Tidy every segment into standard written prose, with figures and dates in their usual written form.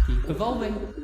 Keep evolving.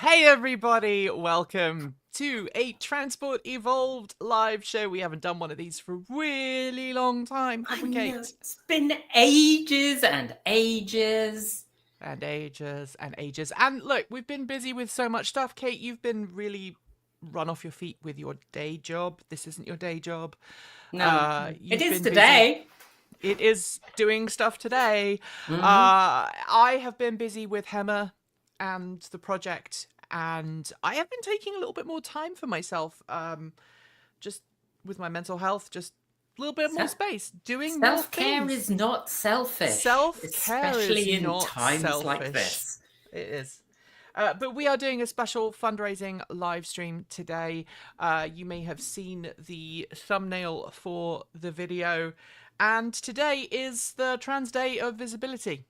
Hey everybody, welcome to a Transport Evolved live show. We haven't done one of these for a really long time, have we, Kate? It's been ages and ages. And ages and ages. And look, we've been busy with so much stuff. Kate, you've been really run off your feet with your day job. This isn't your day job. No, it is today. It is doing stuff today. I have been busy with Hemmer and the project, and I have been taking a little bit more time for myself, just with my mental health, just a little bit more space, doing more things. Self-care is not selfish. Self-care especially is in not times selfish. like this. It is. But we are doing a special fundraising live stream today. You may have seen the thumbnail for the video. And today is the Trans Day of Visibility.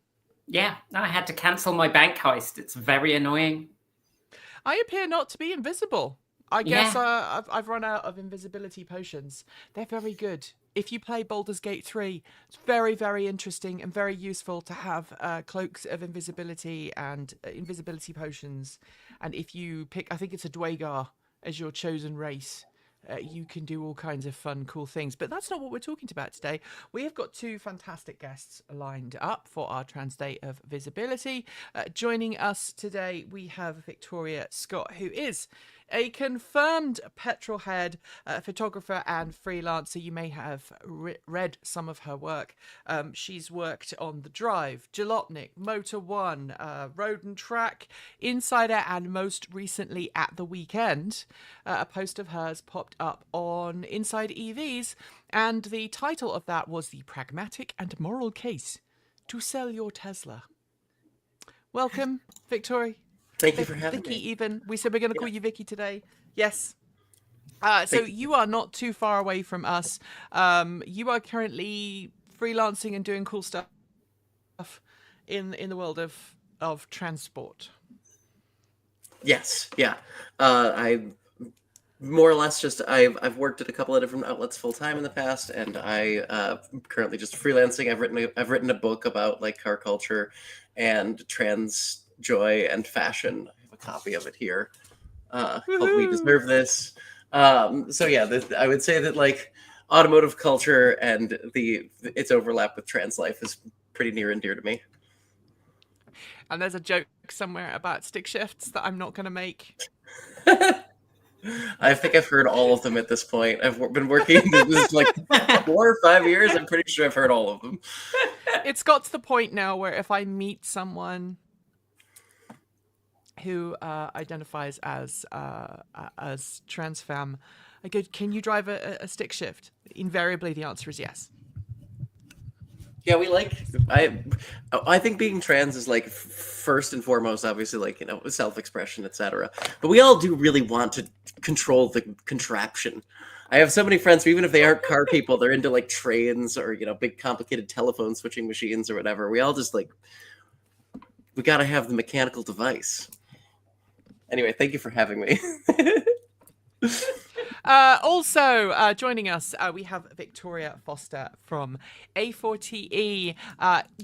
Yeah, I had to cancel my bank heist. It's very annoying. I appear not to be invisible. I guess I've run out of invisibility potions. They're very good. If you play Baldur's Gate 3, it's very, very interesting and very useful to have cloaks of invisibility and invisibility potions. And if you pick, I think it's a Dwagar as your chosen race, you can do all kinds of fun, cool things. But that's not what we're talking about today. We have got two fantastic guests lined up for our Trans Day of Visibility. Joining us today, we have Victoria Scott, who is a confirmed petrolhead, photographer and freelancer. You may have read some of her work. She's worked on The Drive, Jalopnik, Motor One, Road and Track, Insider, and most recently at the weekend, a post of hers popped up on Inside EVs, and the title of that was The Pragmatic and Moral Case to Sell Your Tesla. Welcome, Victoria. Thank you for having Vicky, me. even. We said we're going to call you Vicky today. Yes. So you are not too far away from us. You are currently freelancing and doing cool stuff in the world of transport. Yes, yeah. I more or less I've worked at a couple of different outlets full time in the past, and I currently just freelancing. I've written a book about like car culture and trans joy and fashion. I have a copy of it here called "We Deserve This." So yeah, I would say that like automotive culture and its overlap with trans life is pretty near and dear to me. And there's a joke somewhere about stick shifts that I'm not going to make. I think I've heard all of them at this point. I've been working this like 4 or 5 years. I'm pretty sure I've heard all of them. It's got to the point now where if I meet someone who identifies as trans femme, I go, "Can you drive a stick shift?" Invariably, the answer is yes. Yeah, I think being trans is like first and foremost, obviously, like, you know, self-expression, etc. But we all do really want to control the contraption. I have so many friends who, even if they aren't car people, they're into like trains or, you know, big complicated telephone switching machines or whatever. We all just like, we got to have the mechanical device. Anyway, thank you for having me. Also joining us, we have Victoria Foster from A4TE,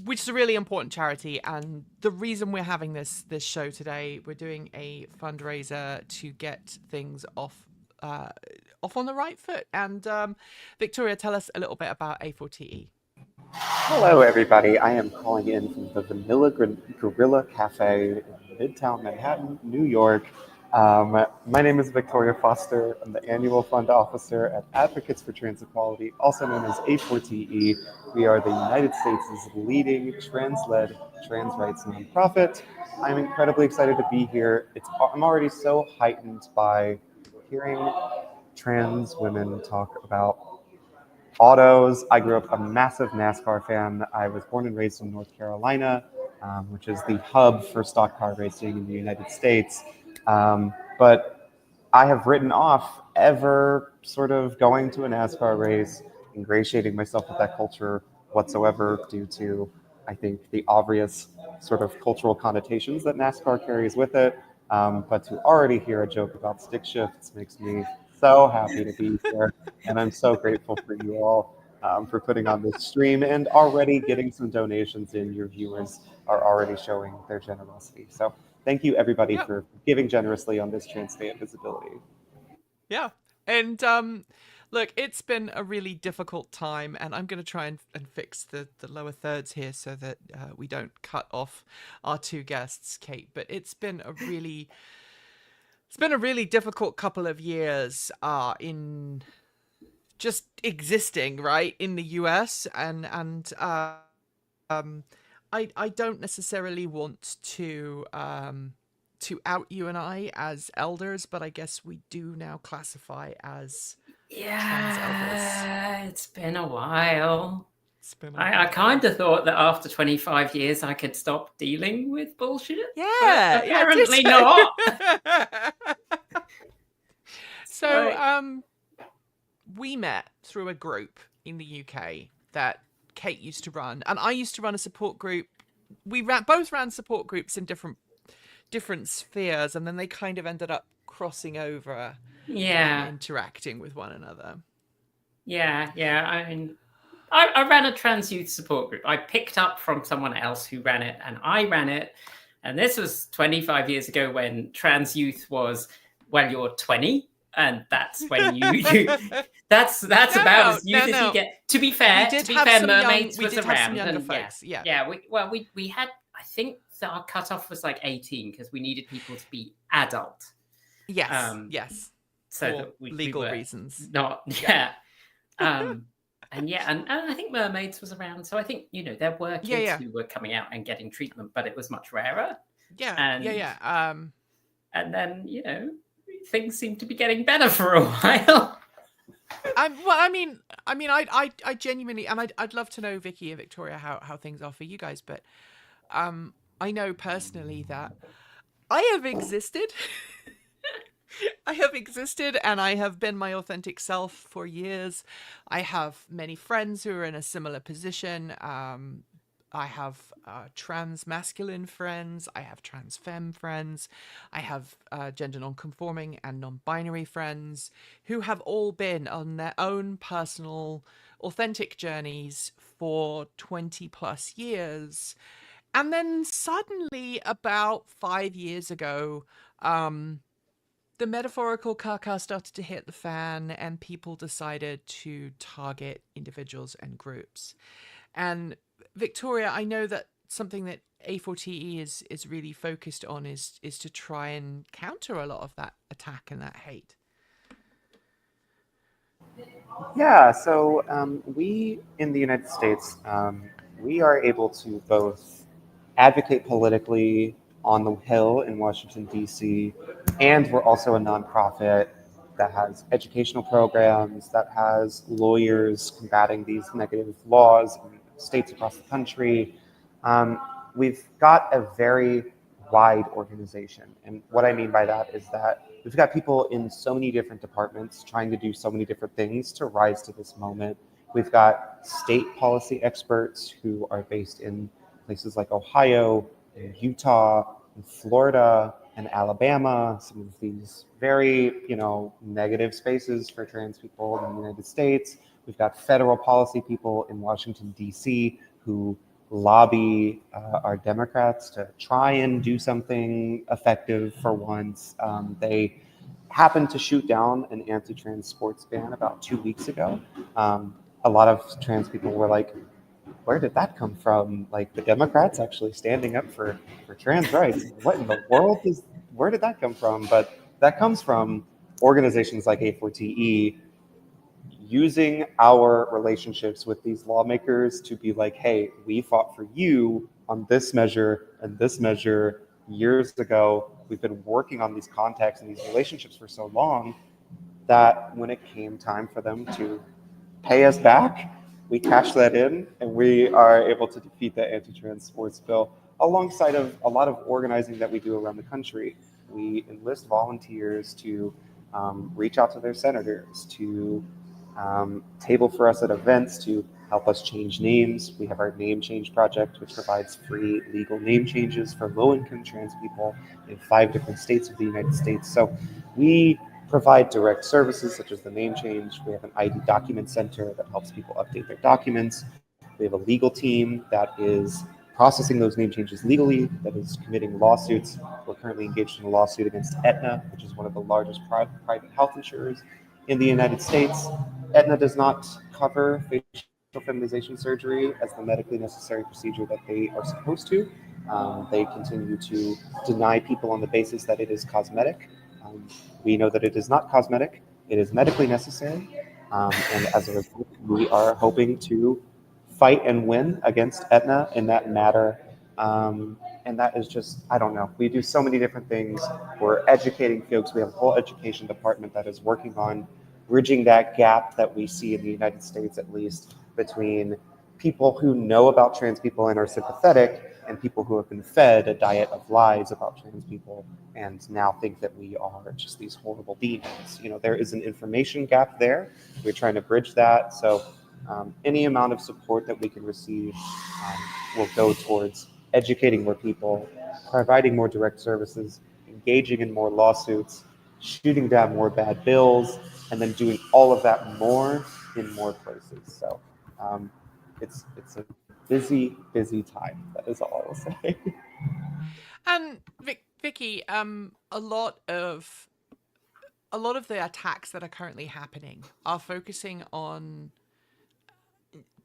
which is a really important charity. And the reason we're having this show today, we're doing a fundraiser to get things off on the right foot. And Victoria, tell us a little bit about A4TE. Hello, everybody. I am calling in from the Vanilla Gorilla Cafe in Midtown Manhattan, New York. My name is Victoria Foster. I'm the annual fund officer at Advocates for Trans Equality, also known as A4TE. We are the United States' leading trans-led trans rights nonprofit. I'm incredibly excited to be here. I'm already so heightened by hearing trans women talk about autos. I grew up a massive NASCAR fan. I was born and raised in North Carolina, which is the hub for stock car racing in the United States. But I have written off ever sort of going to a NASCAR race, ingratiating myself with that culture whatsoever due to, I think, the obvious sort of cultural connotations that NASCAR carries with it. But to already hear a joke about stick shifts makes me so happy to be here. And I'm so grateful for you all for putting on this stream and already getting some donations in. Your viewers are already showing their generosity. So thank you, everybody, for giving generously on this Trans Day of Visibility. Yeah. And look, it's been a really difficult time, and I'm going to try and fix the lower thirds here so that we don't cut off our two guests, Kate. But it's been a really difficult couple of years in just existing, right, in the US, and I don't necessarily want to out you and I as elders, but I guess we do now classify as trans elders. It's been a while. I while. kind of thought that after 25 years I could stop dealing with bullshit. Yeah, but apparently not. So, we met through a group in the UK that Kate used to run, and I used to run a support group. We both ran support groups in different spheres, and then they kind of ended up crossing over, and interacting with one another. Yeah. I mean, I ran a trans youth support group. I picked up from someone else who ran it, and I ran it. And this was 25 years ago when trans youth was, well, you're 20. And that's when that's about as youth as you get. To be fair, Mermaids was around. And we had, I think our cutoff was like 18 because we needed people to be adult. Yes, yes, so for that we legal were reasons. not, yeah. And yeah, and I think Mermaids was around. So I think, there were Yeah, kids yeah, who were coming out and getting treatment, but it was much rarer. yeah, And yeah. and then, things seemed to be getting better for a while. Well, I genuinely, and I'd love to know, Vicky and Victoria, how things are for you guys, but I know personally that I have existed. I have existed and I have been my authentic self for years. I have many friends who are in a similar position. I have trans masculine friends. I have trans femme friends. I have gender non-conforming and non-binary friends who have all been on their own personal authentic journeys for 20 plus years. And then suddenly, about 5 years ago, the metaphorical caca started to hit the fan, and people decided to target individuals and groups. And Victoria, I know that something that A4TE is really focused on is to try and counter a lot of that attack and that hate. Yeah, so we in the United States, we are able to both advocate politically on the Hill in Washington, D.C., and we're also a nonprofit that has educational programs, that has lawyers combating these negative laws in states across the country. We've got a very wide organization. And what I mean by that is that we've got people in so many different departments trying to do so many different things to rise to this moment. We've got state policy experts who are based in places like Ohio, and Utah, and Florida, and Alabama, some of these very, negative spaces for trans people in the United States. We've got federal policy people in Washington, D.C., who lobby our Democrats to try and do something effective for once. They happened to shoot down an anti-trans sports ban about 2 weeks ago. A lot of trans people were like, where did that come from? Like the Democrats actually standing up for trans rights. What in the world where did that come from? But that comes from organizations like A4TE using our relationships with these lawmakers to be like, hey, we fought for you on this measure and this measure years ago. We've been working on these contacts and these relationships for so long that when it came time for them to pay us back, we cash that in and we are able to defeat the anti-trans sports bill alongside of a lot of organizing that we do around the country. We enlist volunteers to reach out to their senators, to table for us at events, to help us change names. We have our name change project, which provides free legal name changes for low-income trans people in 5 different states of the United States. So we provide direct services such as the name change. We have an ID document center that helps people update their documents. We have a legal team that is processing those name changes legally, that is committing lawsuits. We're currently engaged in a lawsuit against Aetna, which is one of the largest private health insurers in the United States. Aetna does not cover facial feminization surgery as the medically necessary procedure that they are supposed to. They continue to deny people on the basis that it is cosmetic. We know that it is not cosmetic, it is medically necessary. And as a result, we are hoping to fight and win against Aetna in that matter. And that is just, I don't know. We do so many different things. We're educating folks. We have a whole education department that is working on bridging that gap that we see in the United States, at least, between people who know about trans people and are sympathetic and people who have been fed a diet of lies about trans people and now think that we are just these horrible demons. There is an information gap there. We're trying to bridge that. So any amount of support that we can receive will go towards educating more people, providing more direct services, engaging in more lawsuits, shooting down more bad bills, and then doing all of that more in more places. So it's a busy time. That is all I will say. And Vicky, a lot of the attacks that are currently happening are focusing on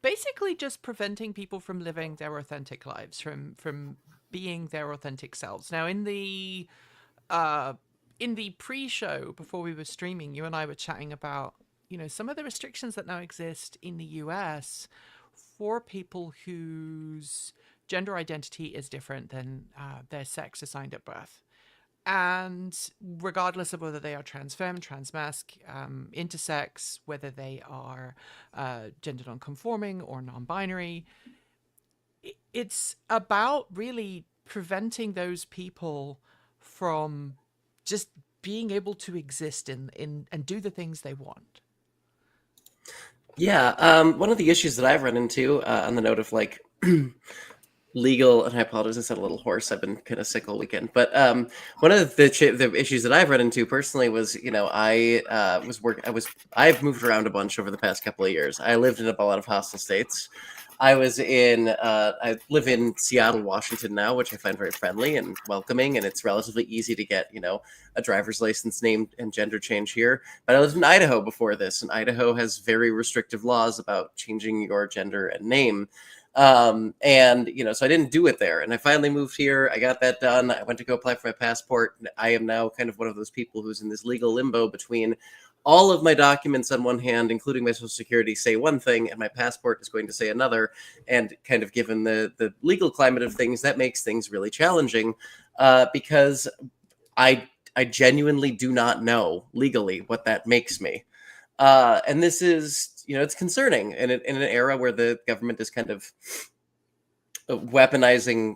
basically just preventing people from living their authentic lives, from being their authentic selves. Now, in the in the pre-show before we were streaming, you and I were chatting about, some of the restrictions that now exist in the US for people whose gender identity is different than their sex assigned at birth. And regardless of whether they are trans femme, trans masc, intersex, whether they are gender non-conforming or non-binary, it's about really preventing those people from just being able to exist in and do the things they want. Yeah, one of the issues that I've run into on the note of like legal, and I apologize, I sound a little hoarse. I've been kind of sick all weekend, but one of the issues that I've run into personally was, I've moved around a bunch over the past couple of years. I lived in a lot of hostile states. I live in Seattle, Washington now, which I find very friendly and welcoming, and it's relatively easy to get, a driver's license name and gender change here. But I lived in Idaho before this, and Idaho has very restrictive laws about changing your gender and name. So I didn't do it there, and I finally moved here. I got that done. I went to go apply for my passport. I am now kind of one of those people who's in this legal limbo between all of my documents on one hand, including my social security, say one thing, and my passport is going to say another. And kind of given the legal climate of things, that makes things really challenging, because I genuinely do not know legally what that makes me. And this is, it's concerning in an era where the government is kind of weaponizing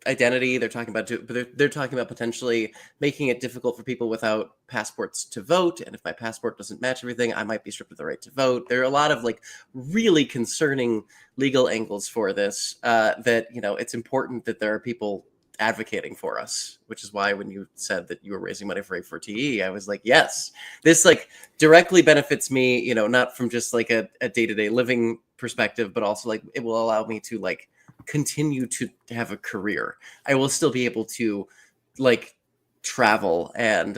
identity. They're talking about they're talking about potentially making it difficult for people without passports to vote. And if my passport doesn't match everything, I might be stripped of the right to vote. There are a lot of like really concerning legal angles for this, that, it's important that there are people advocating for us, which is why when you said that you were raising money for A4TE, I was like, yes, this like directly benefits me, not from just like a day-to-day living perspective, but also like it will allow me to like continue to have a career. I will still be able to like travel and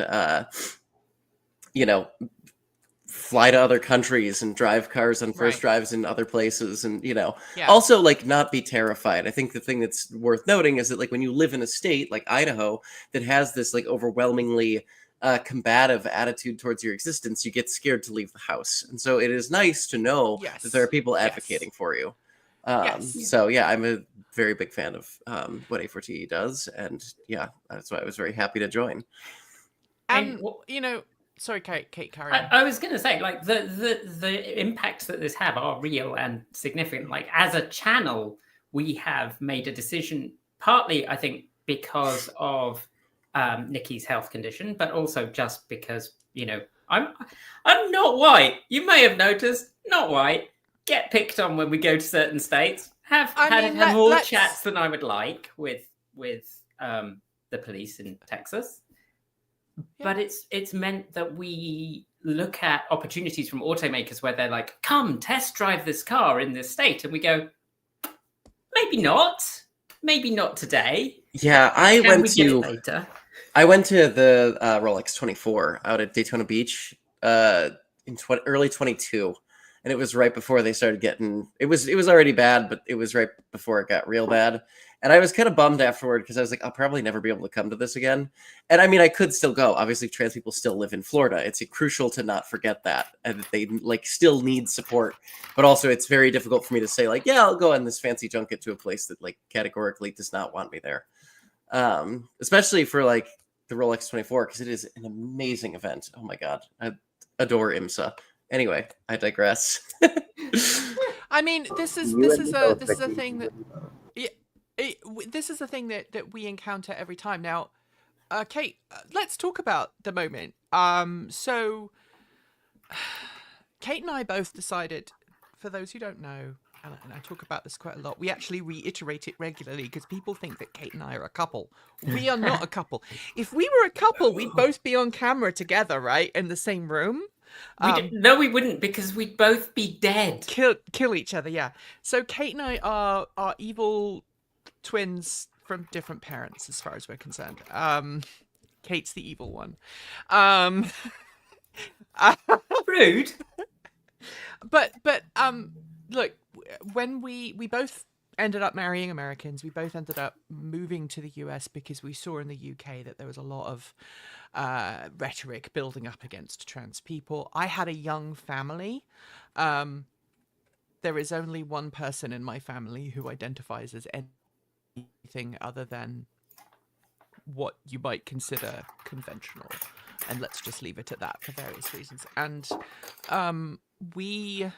fly to other countries and drive cars on first drives in other places, and also like not be terrified. I think the thing that's worth noting is that like when you live in a state like Idaho that has this like overwhelmingly combative attitude towards your existence, you get scared to leave the house. And so it is nice to know that there are people advocating for you. So yeah, I'm a very big fan of what A4TE does, and yeah, that's why I was very happy to join. And sorry, Kate, carry on. I was going to say, like, the impacts that this have are real and significant. Like, as a channel, we have made a decision, partly, I think, because of Nikki's health condition, but also just because, I'm not white. You may have noticed, not white. Get picked on when we go to certain states. Have more chats than I would like with the police in Texas. Yeah. But it's meant that we look at opportunities from automakers where they're like, come test drive this car in this state. And we go, maybe not today. Yeah, I went to the Rolex 24 out at Daytona Beach in early 22. And it was right before they started getting, it was already bad, but it was right before it got real bad. And I was kind of bummed afterward because I was like, I'll probably never be able to come to this again. And I mean, I could still go. Obviously, trans people still live in Florida. It's crucial to not forget that. And they like still need support. But also it's very difficult for me to say like, yeah, I'll go on this fancy junket to a place that like categorically does not want me there. Especially for like the Rolex 24, because it is an amazing event. Oh my God. I adore IMSA. Anyway, I digress. I mean, this is a thing that this is a thing that we encounter every time. Now, Kate, let's talk about the moment. So Kate and I both decided, for those who don't know, and I talk about this quite a lot, we actually reiterate it regularly because people think that Kate and I are a couple. We are not a couple. If we were a couple, we'd both be on camera together, right? In the same room. No, we wouldn't, because we'd both be dead. Kill each other, yeah. So Kate and I are evil twins from different parents, as far as we're concerned. Kate's the evil one. Rude. But look, when we both ended up marrying Americans. We both ended up moving to the US because we saw in the UK that there was a lot of rhetoric building up against trans people. I had a young family. There is only one person in my family who identifies as anything other than what you might consider conventional. And let's just leave it at that for various reasons. And we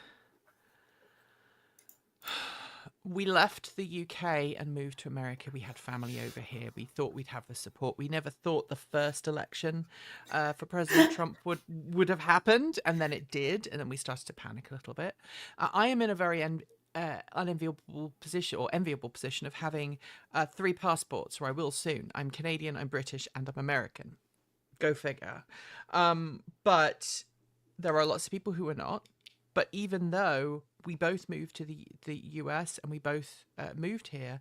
left the UK and moved to America. We had family over here. We thought we'd have the support. We never thought the first election for President Trump would have happened, and then it did, and then we started to panic a little bit. I am in a very unenviable position, or enviable position, of having 3 passports, or I will soon. I'm Canadian, I'm British, and I'm American. Go figure. But there are lots of people who are not. But even though we both moved to the US and we both moved here,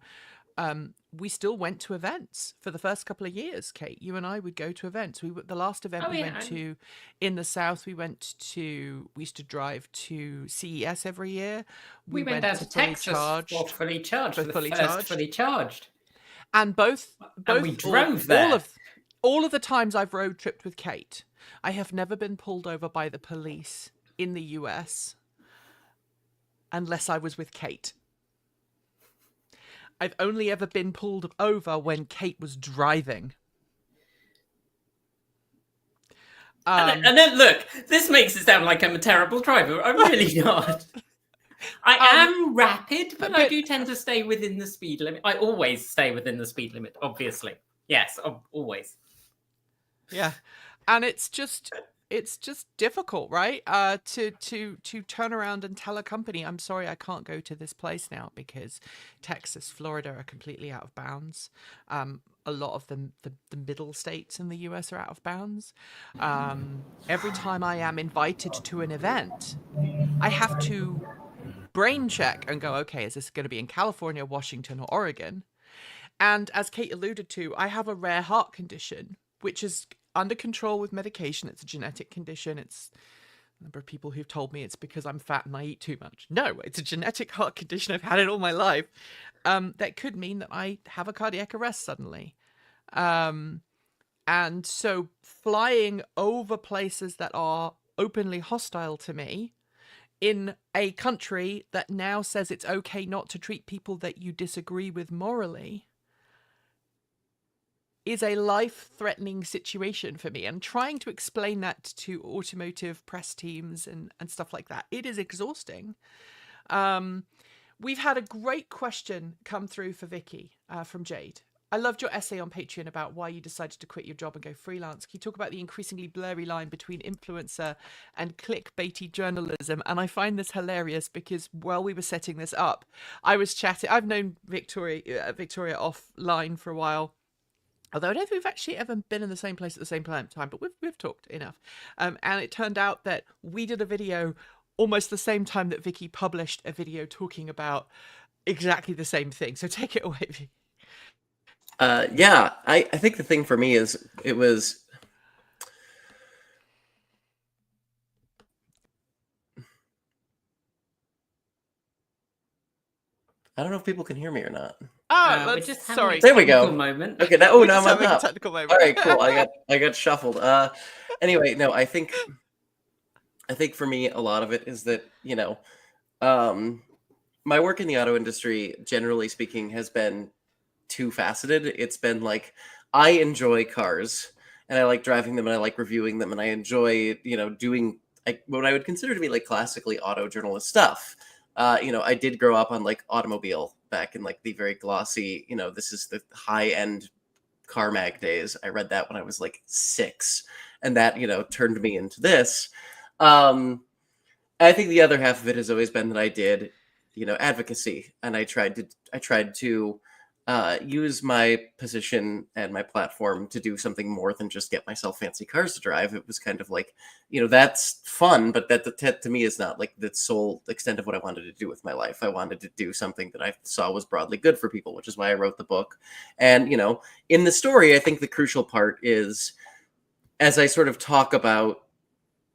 we still went to events for the first couple of years. Kate, you and I would go to events. The last event went to in the South. We used to drive to CES every year. We went down to Texas for fully charged. And both and we drove there. All of the times I've road tripped with Kate, I have never been pulled over by the police in the US unless I was with Kate. I've only ever been pulled over when Kate was driving. And then look, this makes it sound like I'm a terrible driver. I'm really not. I am rapid, but I do tend to stay within the speed limit. I always stay within the speed limit, obviously. Yes, always. Yeah. And it's just difficult, right? To turn around and tell a company, I'm sorry, I can't go to this place now because Texas, Florida are completely out of bounds. A lot of the middle states in the US are out of bounds. Every time I am invited to an event, I have to brain check and go, okay, is this going to be in California, Washington, or Oregon? And as Kate alluded to, I have a rare heart condition, which is under control with medication. It's a genetic condition. It's a number of people who've told me it's because I'm fat and I eat too much. No, it's a genetic heart condition. I've had it all my life. That could mean that I have a cardiac arrest suddenly. And so flying over places that are openly hostile to me in a country that now says it's okay not to treat people that you disagree with morally is a life-threatening situation for me. And trying to explain that to automotive press teams and stuff like that, it is exhausting. We've had a great question come through for Vicky from Jade. I loved your essay on Patreon about why you decided to quit your job and go freelance. Can you talk about the increasingly blurry line between influencer and clickbaity journalism? And I find this hilarious because while we were setting this up, I was chatting. I've known Victoria offline for a while. Although I don't think we've actually ever been in the same place at the same time, but we've talked enough. And it turned out that we did a video almost the same time that Vicky published a video talking about exactly the same thing. So take it away, Vicky. Yeah, I think the thing for me is it was... I don't know if people can hear me or not. Oh, sorry. There we go. Moment. Okay, now I'm having up. a technical moment. All right, cool. I got shuffled. Anyway, no, I think for me a lot of it is that, you know, my work in the auto industry, generally speaking, has been two-faceted. It's been like, I enjoy cars and I like driving them and I like reviewing them and I enjoy, you know, doing what I would consider to be like classically auto journalist stuff. You know, I did grow up on like Automobile back in like the very glossy, you know, this is the high-end car mag days. I read that when I was like 6, and that, you know, turned me into this. I think the other half of it has always been that I did, you know, advocacy, and I tried to use my position and my platform to do something more than just get myself fancy cars to drive. It was kind of like, you know, that's fun, but that to me is not like the sole extent of what I wanted to do with my life. I wanted to do something that I saw was broadly good for people, which is why I wrote the book. And, you know, in the story, I think the crucial part is, as I sort of talk about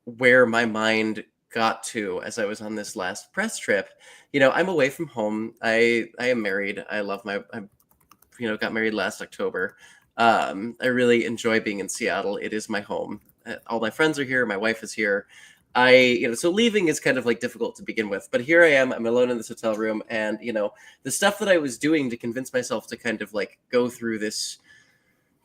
where my mind got to as I was on this last press trip. I'm away from home. I am married. I love I got married last October. I really enjoy being in Seattle. It is my home. All my friends are here. My wife is here. So leaving is kind of like difficult to begin with, but here I am, I'm alone in this hotel room. And, the stuff that I was doing to convince myself to kind of like go through this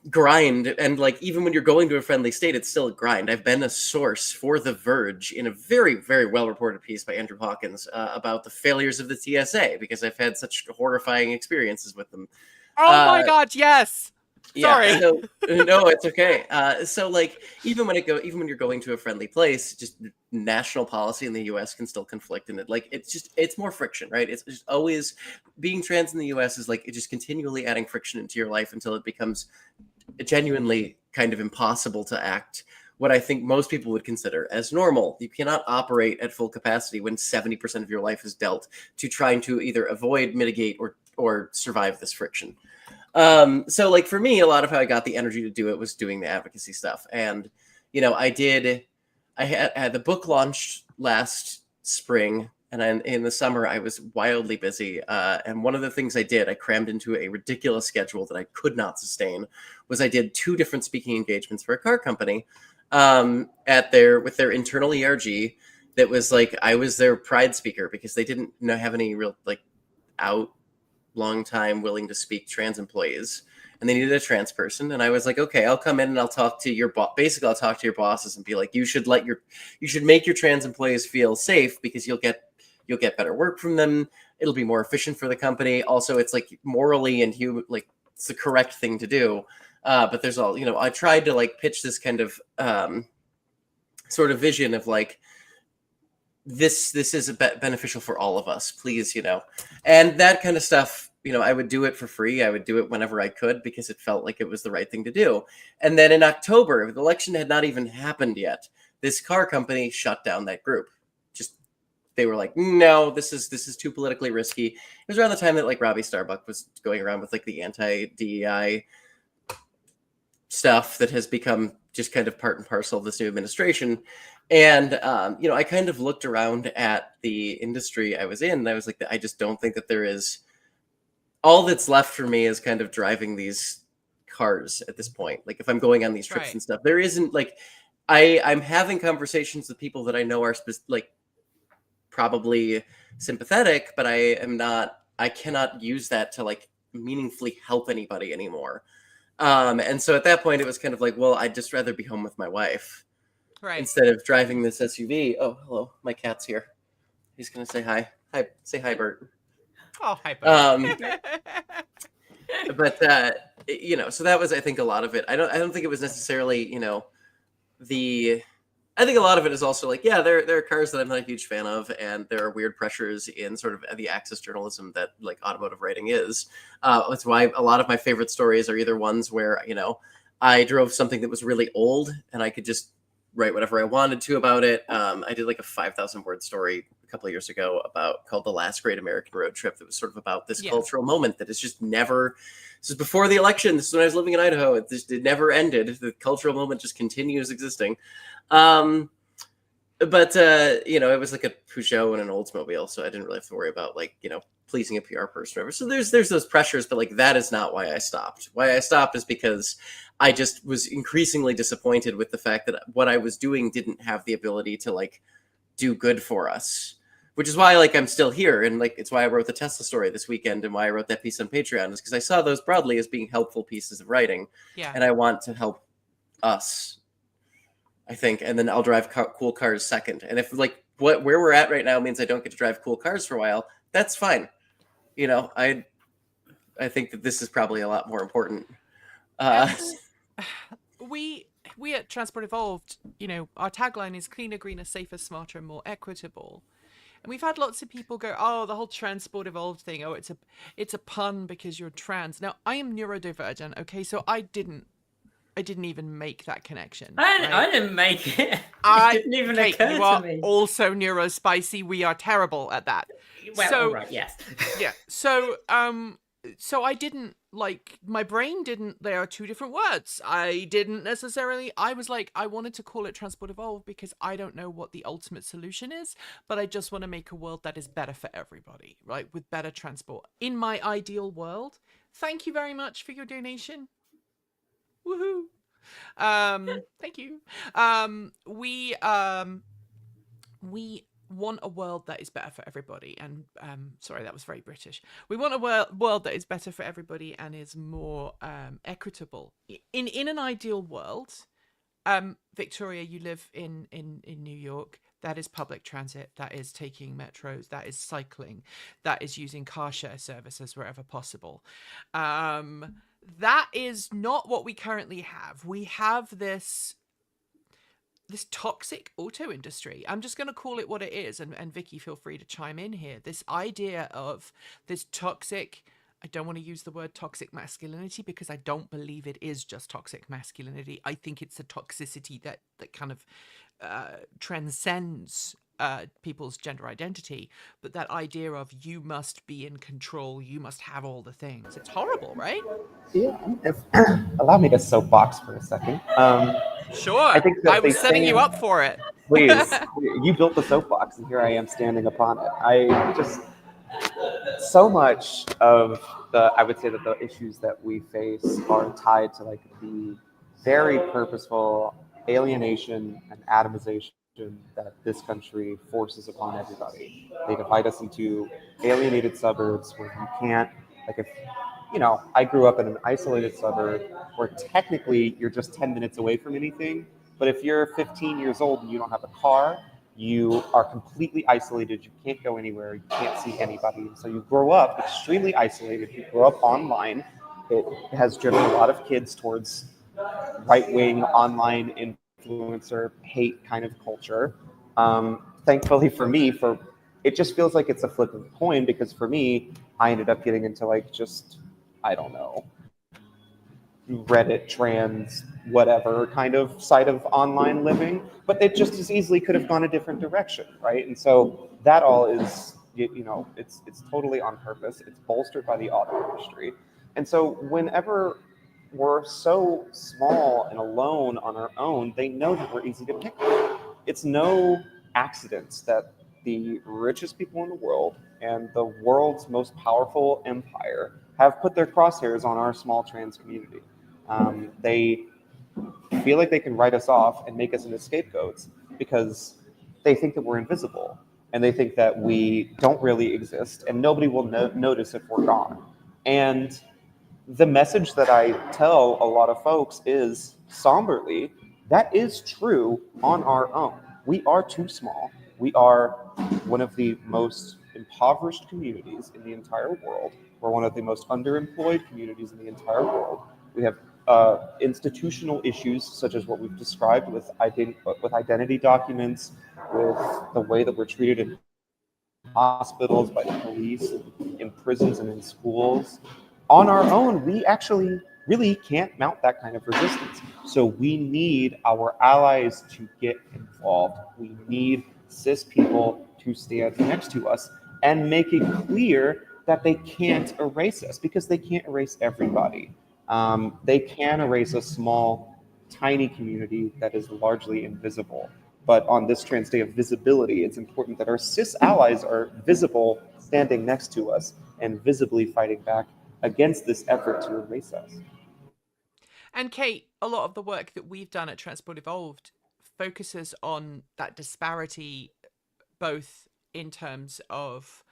grind, and like, even when you're going to a friendly state, it's still a grind. I've been a source for The Verge in a very, very well-reported piece by Andrew Hawkins about the failures of the TSA, because I've had such horrifying experiences with them. Oh my God, yes. Sorry. Yeah, so, no, it's okay. So like, even when you're going to a friendly place, just national policy in the US can still conflict in it. Like, it's more friction, right? It's just always being trans in the US is like, it's just continually adding friction into your life until it becomes genuinely kind of impossible to act what I think most people would consider as normal. You cannot operate at full capacity when 70% of your life is dealt to trying to either avoid, mitigate, or survive this friction. So like, for me, a lot of how I got the energy to do it was doing the advocacy stuff. And, I had the book launched last spring, and in the summer I was wildly busy. And one of the things I did, I crammed into a ridiculous schedule that I could not sustain, was I did 2 different speaking engagements for a car company, with their internal ERG. That was like, I was their pride speaker because they didn't have any real like long time willing to speak trans employees, and they needed a trans person. And I was like, okay, I'll come in and I'll talk to your basically I'll talk to your bosses and be like, you should make your trans employees feel safe, because you'll get better work from them. It'll be more efficient for the company. Also, it's like morally and it's the correct thing to do. But there's all, I tried to like pitch this kind of sort of vision of like, this is beneficial for all of us, please, and that kind of stuff. I would do it for free. I would do it whenever I could, because it felt like it was the right thing to do. And then in October, the election had not even happened yet, this car company shut down that group. They were like, no, this is too politically risky. It was around the time that like Robbie Starbuck was going around with like the anti-DEI stuff that has become just kind of part and parcel of this new administration. And, I kind of looked around at the industry I was in, and I was like, I just don't think that there is, all that's left for me is kind of driving these cars at this point. Like, if I'm going on these trips and stuff, there isn't like, I'm having conversations with people that I know are probably sympathetic, but I cannot use that to like meaningfully help anybody anymore. And so at that point, it was kind of like, well, I'd just rather be home with my wife, instead of driving this SUV. Oh, hello, my cat's here. He's gonna say hi. Hi, say hi, Bert. Oh, hi, Bert. But so that was, I think, a lot of it. I don't think it was necessarily, I think a lot of it is also like, yeah, there are cars that I'm not a huge fan of, and there are weird pressures in sort of the access journalism that like automotive writing is. That's why a lot of my favorite stories are either ones where, I drove something that was really old and I could just write whatever I wanted to about it. I did like a 5,000 word story a couple of years ago called The Last Great American Road Trip, that was sort of about this cultural moment that is just never, this is before the election, this is when I was living in Idaho, it never ended. The cultural moment just continues existing. But it was like a Peugeot and an Oldsmobile, so I didn't really have to worry about like, pleasing a PR person or whatever. So there's those pressures, but like, that is not why I stopped. Why I stopped is because I just was increasingly disappointed with the fact that what I was doing didn't have the ability to like do good for us, which is why like I'm still here. And like, it's why I wrote the Tesla story this weekend, and why I wrote that piece on Patreon, is because I saw those broadly as being helpful pieces of writing. Yeah. And I want to help us, I think, and then I'll drive cool cars second. And if like where we're at right now means I don't get to drive cool cars for a while, that's fine. I think that this is probably a lot more important. We at Transport Evolved, our tagline is cleaner, greener, safer, smarter, and more equitable. And we've had lots of people go, oh, the whole Transport Evolved thing, oh, it's a pun because you're trans. Now, I am neurodivergent, okay, so I didn't even make that connection. I didn't make it. It didn't even occur to me. You are also neurospicy. We are terrible at that. Well, all right, yes. Yeah. So, so I didn't, like, my brain didn't, there are two different words. I didn't necessarily, I was like, I wanted to call it Transport Evolved because I don't know what the ultimate solution is, but I just want to make a world that is better for everybody, right? With better transport. In my ideal world. Thank you very much for your donation. Woohoo. Thank you. We want a world that is better for everybody, and sorry, that was very British. We want a world that is better for everybody and is more equitable. In an ideal world, Victoria, you live in New York. That is public transit. That is taking metros. That is cycling. That is using car share services wherever possible. That is not what we currently have. We have this toxic auto industry. I'm just going to call it what it is. And Vicky, feel free to chime in here. This idea of this toxic, I don't want to use the word toxic masculinity because I don't believe it is just toxic masculinity. I think it's a toxicity that kind of transcends people's gender identity. But that idea of you must be in control, you must have all the things. It's horrible, right? Yeah, allow me to soapbox for a second. Sure. I think that I was setting you up for it. Please, you built the soapbox, and here I am standing upon it. I just, so much of I would say that the issues that we face are tied to like the very purposeful alienation and atomization that this country forces upon everybody. They divide us into alienated suburbs where you can't, like if, I grew up in an isolated suburb where technically you're just 10 minutes away from anything. But if you're 15 years old and you don't have a car, you are completely isolated. You can't go anywhere. You can't see anybody. So you grow up extremely isolated. You grow up online. It has driven a lot of kids towards right-wing online influencer hate kind of culture. Thankfully for me, it just feels like it's a flip of the coin, because for me, I ended up getting into like just, I don't know, Reddit, trans, whatever kind of side of online living, but it just as easily could have gone a different direction, right? And so that all is, it's totally on purpose. It's bolstered by the auto industry. And so whenever we're so small and alone on our own, they know that we're easy to pick on. It's no accident that the richest people in the world and the world's most powerful empire have put their crosshairs on our small trans community. They feel like they can write us off and make us into scapegoats because they think that we're invisible, and they think that we don't really exist and nobody will notice if we're gone. And the message that I tell a lot of folks is, somberly, that is true on our own. We are too small. We are one of the most impoverished communities in the entire world. We're one of the most underemployed communities in the entire world. We have institutional issues such as what we've described with identity documents, with the way that we're treated in hospitals, by the police, in prisons, and in schools. On our own, we actually really can't mount that kind of resistance. So we need our allies to get involved. We need cis people to stand next to us and make it clear that they can't erase us, because they can't erase everybody. They can erase a small, tiny community that is largely invisible. But on this trans day of visibility, it's important that our cis allies are visible, standing next to us, and visibly fighting back against this effort to erase us. And Kate, a lot of the work that we've done at Transport Evolved focuses on that disparity, both in terms of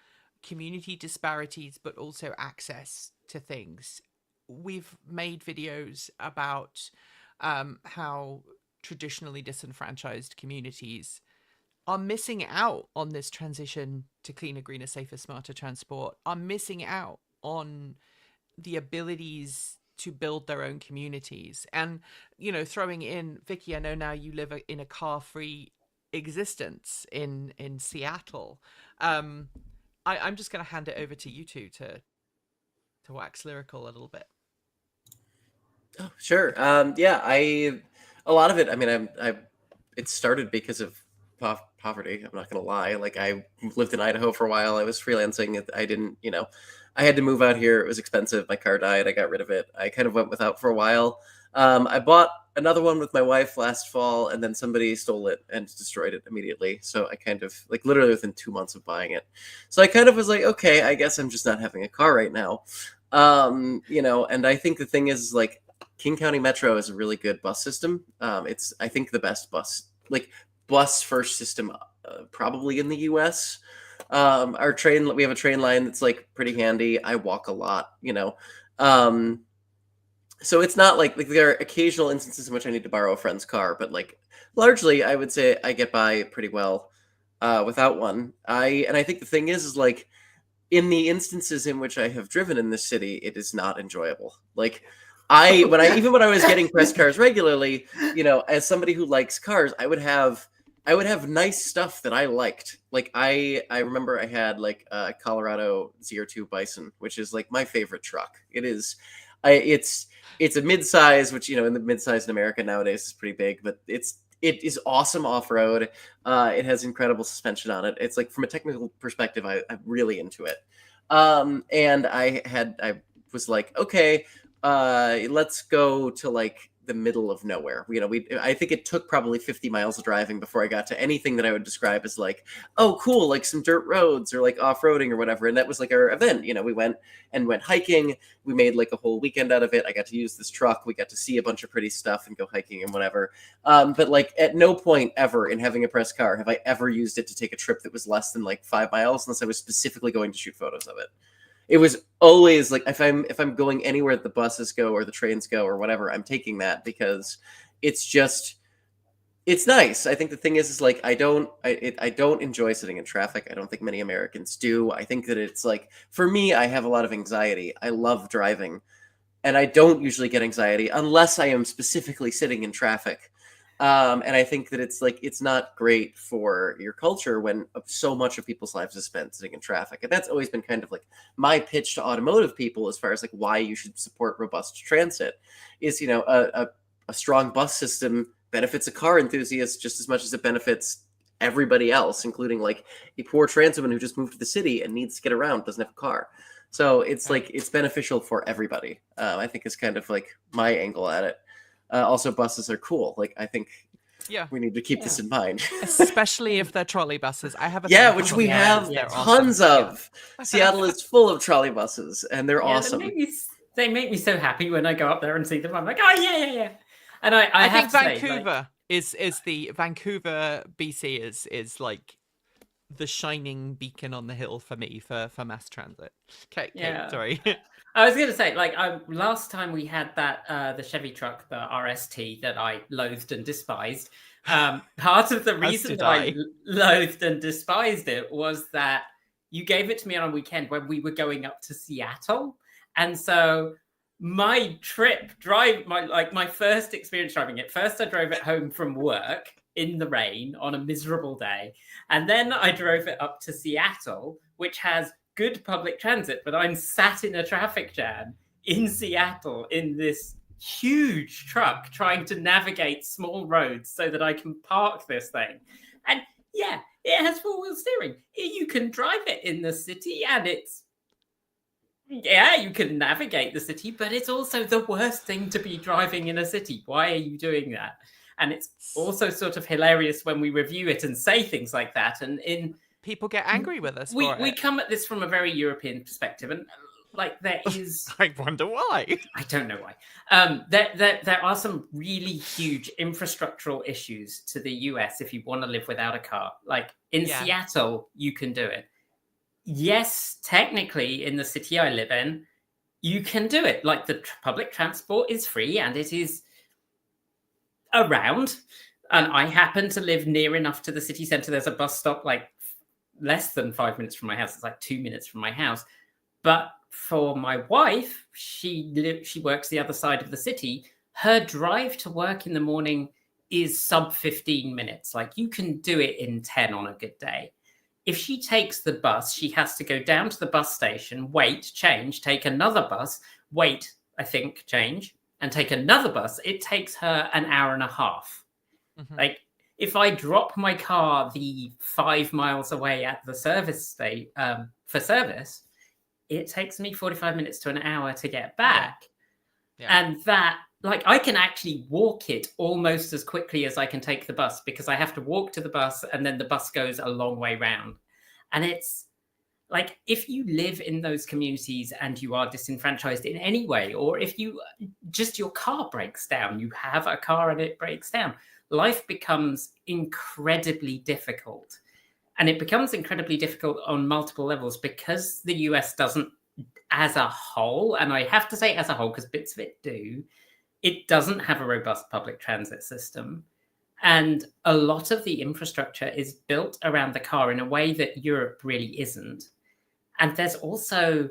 community disparities, but also access to things. We've made videos about how traditionally disenfranchised communities are missing out on this transition to cleaner, greener, safer, smarter transport, are missing out on the abilities to build their own communities. And, throwing in, Vicky, I know now you live in a car-free existence in Seattle. I'm just going to hand it over to you two to wax lyrical a little bit. Oh, sure. A lot of it, I mean, it started because of poverty. I'm not going to lie. Like, I lived in Idaho for a while. I was freelancing. I didn't, I had to move out here. It was expensive. My car died. I got rid of it. I kind of went without for a while. I bought another one with my wife last fall, and then somebody stole it and destroyed it immediately. So I kind of, like, literally within 2 months of buying it. So I kind of was like, okay, I guess I'm just not having a car right now. You know, and I think the thing is, like, King County Metro is a really good bus system. It's, I think, the best bus first system probably in the US. Our train, we have a train line that's like pretty handy. I walk a lot, you know. So it's not like there are occasional instances in which I need to borrow a friend's car, but like largely I would say I get by pretty well without one. I think the thing is like in the instances in which I have driven in this city, it is not enjoyable. Like when I was getting press cars regularly, you know, as somebody who likes cars, I would have nice stuff that I liked. Like I remember I had like a Colorado ZR2 Bison, which is like my favorite truck. It is, it's a midsize, which, you know, in the midsize in America nowadays is pretty big, but it is awesome off-road. It has incredible suspension on it. It's like, from a technical perspective, I'm really into it. And I was like, okay, let's go to like the middle of nowhere. You know, I think it took probably 50 miles of driving before I got to anything that I would describe as like, oh, cool, like some dirt roads or like off-roading or whatever. And that was like our event. You know, we went hiking. We made like a whole weekend out of it. I got to use this truck. We got to see a bunch of pretty stuff and go hiking and whatever. But like at no point ever in having a press car have I ever used it to take a trip that was less than like 5 miles, unless I was specifically going to shoot photos of it. It was always like, if I'm going anywhere that the buses go or the trains go or whatever, I'm taking that because it's nice. I think the thing is like, I don't enjoy sitting in traffic. I don't think many Americans do. I think that it's like, for me, I have a lot of anxiety. I love driving, and I don't usually get anxiety unless I am specifically sitting in traffic. And I think that it's like, it's not great for your culture when so much of people's lives is spent sitting in traffic. And that's always been kind of like my pitch to automotive people as far as like why you should support robust transit is, you know, a strong bus system benefits a car enthusiast just as much as it benefits everybody else, including like a poor transit who just moved to the city and needs to get around, doesn't have a car. So it's like, it's beneficial for everybody. I think is kind of like my angle at it. Also, buses are cool. Like, I think we need to keep this in mind. Especially if they're trolley buses. I have which we have tons of. Seattle is full of trolley buses, and they're awesome. They make me so happy when I go up there and see them. I'm like, oh, yeah. And I think have Vancouver is the Vancouver, BC is like the shining beacon on the hill for me for mass transit. Okay, sorry. I was going to say, like, last time we had that, the Chevy truck, the RST, that I loathed and despised. Part of the reason that I loathed and despised it was that you gave it to me on a weekend when we were going up to Seattle. And so my my first experience driving it, first I drove it home from work in the rain on a miserable day. And then I drove it up to Seattle, which has good public transit, but I'm sat in a traffic jam in Seattle in this huge truck trying to navigate small roads so that I can park this thing. And yeah, it has four-wheel steering. You can drive it in the city, and you can navigate the city, but it's also the worst thing to be driving in a city. Why are you doing that? And it's also sort of hilarious when we review it and say things like that. And people get angry with us. We come at this from a very European perspective, and like there is, I wonder why. I don't know why. There are some really huge infrastructural issues to the US if you want to live without a car. Like in Seattle, you can do it. Yes, technically, in the city I live in, you can do it. Like the public transport is free and it is around. And I happen to live near enough to the city centre. There's a bus stop like less than 5 minutes from my house. It's like 2 minutes from my house. But for my wife, she works the other side of the city. Her drive to work in the morning is sub 15 minutes. Like you can do it in 10 on a good day. If she takes the bus, she has to go down to the bus station, wait, change, take another bus, wait, I think, change, and take another bus. It takes her an hour and a half. Mm-hmm. Like if I drop my car the 5 miles away at the service state for service, it takes me 45 minutes to an hour to get back. Yeah. And that, like, I can actually walk it almost as quickly as I can take the bus, because I have to walk to the bus and then the bus goes a long way round. And it's like, if you live in those communities and you are disenfranchised in any way, or if you just, your car breaks down, you have a car and it breaks down, life becomes incredibly difficult. And it becomes incredibly difficult on multiple levels because the US doesn't, as a whole, and I have to say as a whole because bits of it do, it doesn't have a robust public transit system. And a lot of the infrastructure is built around the car in a way that Europe really isn't. And there's also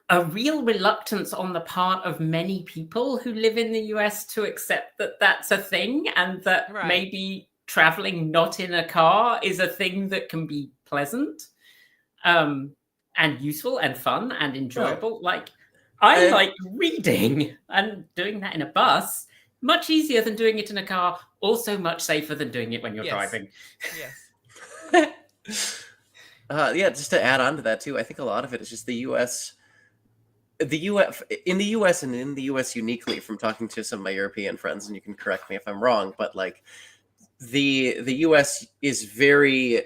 a real reluctance on the part of many people who live in the US to accept that that's a thing, and that maybe traveling not in a car is a thing that can be pleasant and useful and fun and enjoyable. Like, I like reading, and doing that in a bus, much easier than doing it in a car, also much safer than doing it when you're driving. Yes. Yeah, just to add on to that too, I think a lot of it is just in the US and in the US uniquely, from talking to some of my European friends, and you can correct me if I'm wrong, but like the US is very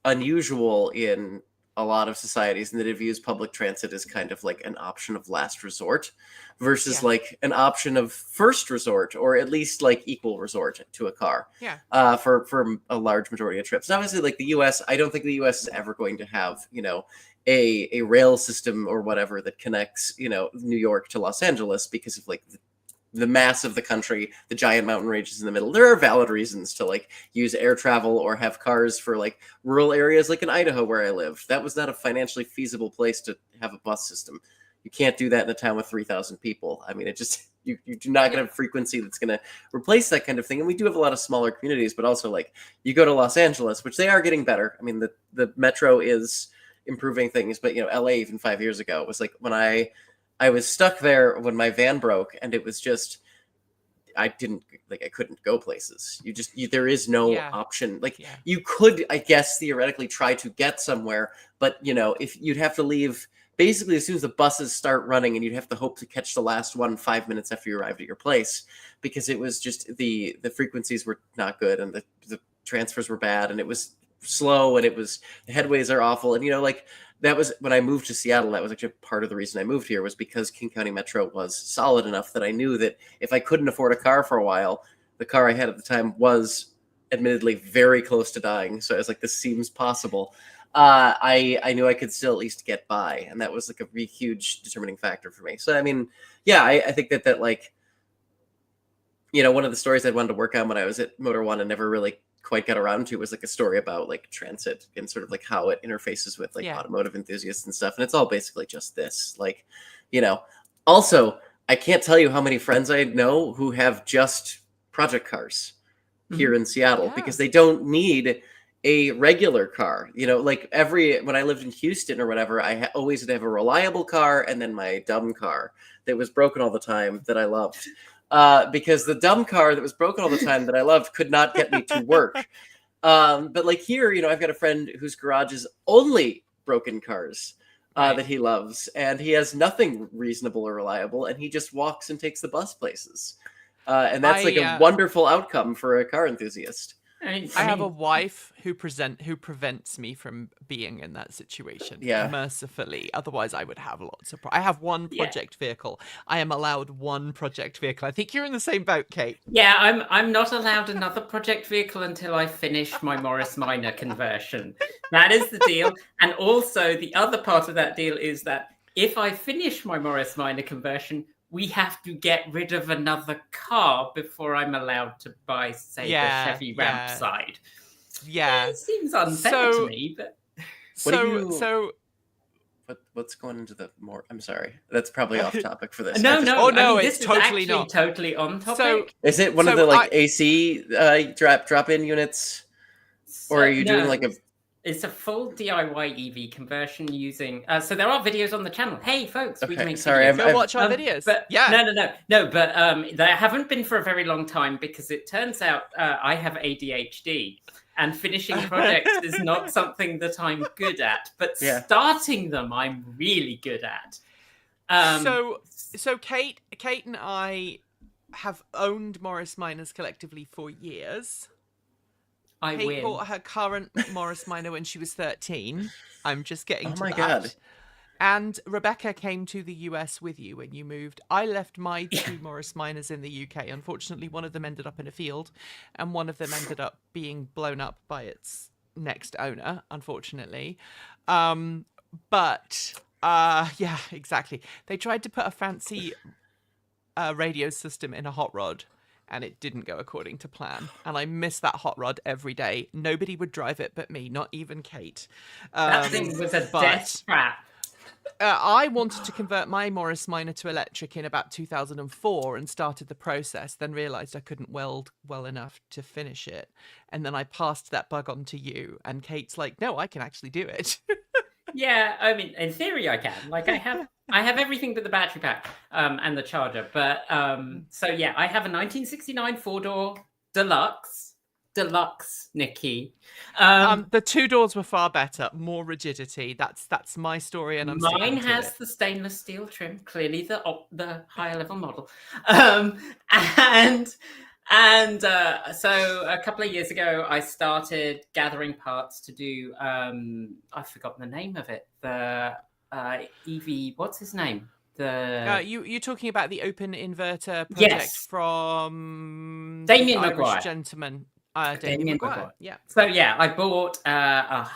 unusual in a lot of societies, and that it views public transit as kind of like an option of last resort versus like an option of first resort, or at least like equal resort to a car. For a large majority of trips. And obviously, like the US, I don't think the US is ever going to have, you know, a rail system or whatever that connects, you know, New York to Los Angeles, because of like the mass of the country, the giant mountain ranges in the middle. There are valid reasons to like use air travel or have cars for like rural areas, like in Idaho where I live. That was not a financially feasible place to have a bus system. You can't do that in a town with 3,000 people. I mean, it just, you do not get a frequency that's going to replace that kind of thing. And we do have a lot of smaller communities, but also like you go to Los Angeles, which they are getting better. I mean, the metro is improving things, but you know, LA even 5 years ago was like, when I was stuck there when my van broke, and it was just, I couldn't go places. There is no option. Like you could, I guess, theoretically try to get somewhere, but you know, if you'd have to leave basically as soon as the buses start running, and you'd have to hope to catch the last one 5 minutes after you arrived at your place, because it was just the frequencies were not good, and the transfers were bad, and it was slow, and the headways are awful. And you know, like, that was when I moved to Seattle. That was actually part of the reason I moved here, was because King County Metro was solid enough that I knew that if I couldn't afford a car for a while, the car I had at the time was admittedly very close to dying. So I was like, this seems possible. I knew I could still at least get by. And that was like a really huge determining factor for me. So, I mean, yeah, I think that like, you know, one of the stories I wanted to work on when I was at Motor One and never really quite got around to was like a story about like transit and sort of like how it interfaces with like automotive enthusiasts and stuff. And it's all basically just this, like, you know, also, I can't tell you how many friends I know who have just project cars here in Seattle because they don't need a regular car. You know, like when I lived in Houston or whatever, I always would have a reliable car and then my dumb car that was broken all the time that I loved. Because the dumb car that was broken all the time that I loved could not get me to work. But like here, you know, I've got a friend whose garage is only broken cars that he loves, and he has nothing reasonable or reliable, and he just walks and takes the bus places. And that's like a wonderful outcome for a car enthusiast. I have a wife who prevents me from being in that situation. Mercifully. Otherwise, I would have lots of. I have one project vehicle. I am allowed one project vehicle. I think you're in the same boat, Kate. Yeah, I'm not allowed another project vehicle until I finish my Morris Minor conversion. That is the deal. And also, the other part of that deal is that if I finish my Morris Minor conversion, we have to get rid of another car before I'm allowed to buy, say, the Chevy ramp side. Yeah. It seems unfair to me, but... What's going into the more... I'm sorry. That's probably off topic for this. No, it's totally not. Totally on topic. So, is it one of the, like, AC drop-in units? Or are you doing, like, a... It's a full DIY EV conversion using. So there are videos on the channel. Hey, folks, we make videos. Go watch our videos. But no. But there haven't been for a very long time because it turns out I have ADHD, and finishing projects is not something that I'm good at, but starting them I'm really good at. So Kate and I have owned Morris Minors collectively for years. Kate bought her current Morris Minor when she was 13. I'm just getting to that. Oh my God. And Rebecca came to the US with you when you moved. I left my 2 Morris Minors in the UK. Unfortunately, one of them ended up in a field, and one of them ended up being blown up by its next owner, unfortunately. Yeah, exactly. They tried to put a fancy radio system in a hot rod, and it didn't go according to plan. And I miss that hot rod every day. Nobody would drive it but me, not even Kate. That thing was a death trap. I wanted to convert my Morris Minor to electric in about 2004 and started the process, then realised I couldn't weld well enough to finish it. And then I passed that bug on to you, and Kate's like, no, I can actually do it. Yeah, I mean, in theory I can. Like, I have everything but the battery pack and the charger. But so yeah, I have a 1969 4-door deluxe Nikki. The 2 doors were far better, more rigidity. That's my story, and mine has the stainless steel trim, clearly the higher level model. So a couple of years ago, I started gathering parts to do. I've forgotten the name of it. The EV. What's his name? You're talking about the open inverter project from Damien the Maguire. Irish gentleman. Damien Maguire. Yeah. So yeah, I bought a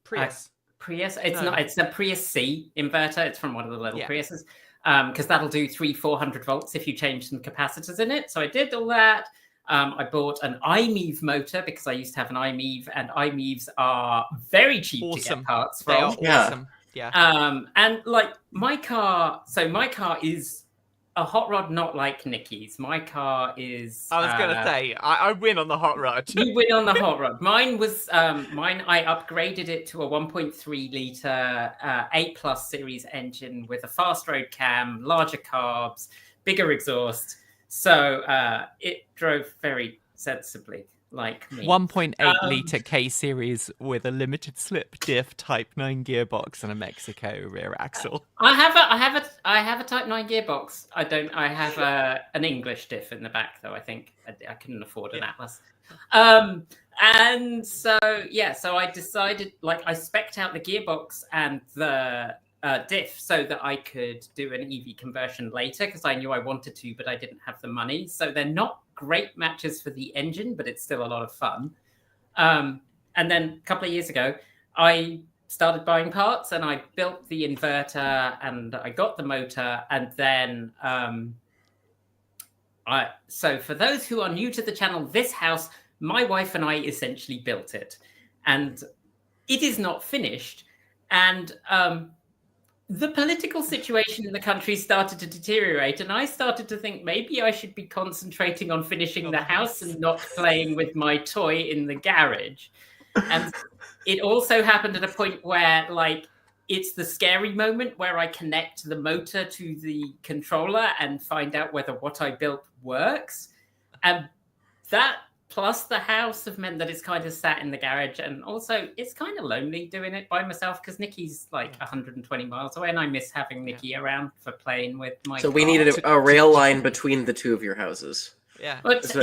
Prius. Prius. It's a Prius C inverter. It's from one of the little Priuses. Because that'll do 300-400 volts if you change some capacitors in it. So I did all that. I bought an iMeave motor because I used to have an iMeave, and iMeaves are very cheap to get parts from. They are awesome. Yeah. And like my car is a hot rod, not like Nikki's. My car is. I was gonna say I win on the hot rod. You win on the hot rod. Mine was mine. I upgraded it to a 1.3 liter 8+ series engine with a fast road cam, larger carbs, bigger exhaust. So it drove very sensibly, like me. 1.8 liter K series with a limited slip diff Type 9 gearbox and a Mexico rear axle. I have a Type 9 gearbox. I have an English diff in the back though. I think I couldn't afford an Atlas. And so I decided, like, I spec'd out the gearbox and the diff so that I could do an EV conversion later, because I knew I wanted to, but I didn't have the money. So they're not great matches for the engine, but it's still a lot of fun. And then a couple of years ago, I started buying parts, and I built the inverter, and I got the motor, and then so for those who are new to the channel, this house, my wife and I essentially built it, and it is not finished. And the political situation in the country started to deteriorate, and I started to think maybe I should be concentrating on finishing the house and not playing with my toy in the garage. And it also happened at a point where, like, it's the scary moment where I connect the motor to the controller and find out whether what I built works. And that plus the house have meant that it's kind of sat in the garage, and also it's kind of lonely doing it by myself because Nikki's like 120 miles away, and I miss having Nikki around for playing with my car. We needed a rail line between the two of your houses. Yeah. But So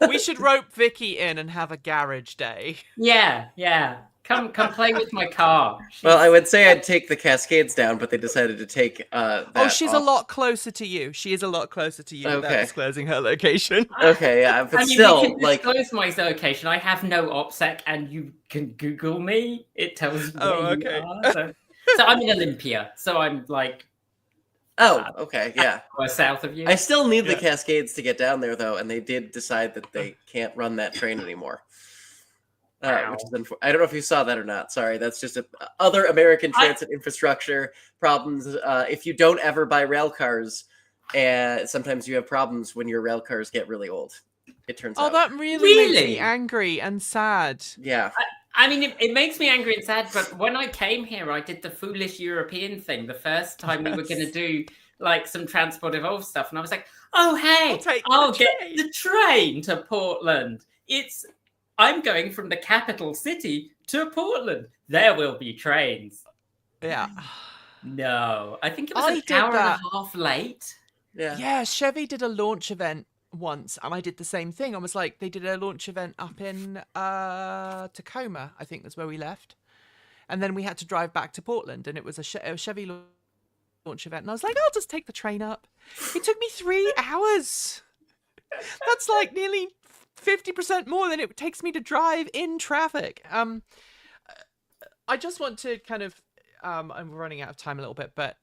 we should rope Vicky in and have a garage day. yeah. Come play with my car. Well, I would say I'd take the Cascades down, but they decided to take that she's off. a lot closer to you. She is a lot closer to you without disclosing her location. Okay, yeah, but still, you can disclose my location. I have no OPSEC, and you can Google me. It tells you where you are. So I'm in Olympia. So I'm like, okay, yeah, south of you. I still need the Cascades to get down there, though, and they did decide that they can't run that train anymore. Which is I don't know if you saw that or not. Sorry, that's just other American transit infrastructure problems. If you don't ever buy rail cars, sometimes you have problems when your rail cars get really old. It turns out. Oh, that really makes me angry and sad. Yeah. I mean, it makes me angry and sad, but when I came here, I did the foolish European thing. The first time we were going to do like some Transport Evolved stuff, and I was like, "Oh, hey, I'll get the train to Portland. I'm going from the capital city to Portland. There will be trains." Yeah. No, I think it was I an did hour and that. a half late. Yeah, Chevy did a launch event once, and I did the same thing. I was like, they did a launch event up in Tacoma, I think that's where we left. And then we had to drive back to Portland, and it was a Chevy launch event. And I was like, I'll just take the train up. It took me 3 hours. That's like nearly 50% more than it takes me to drive in traffic. I just want to kind of, I'm running out of time a little bit, but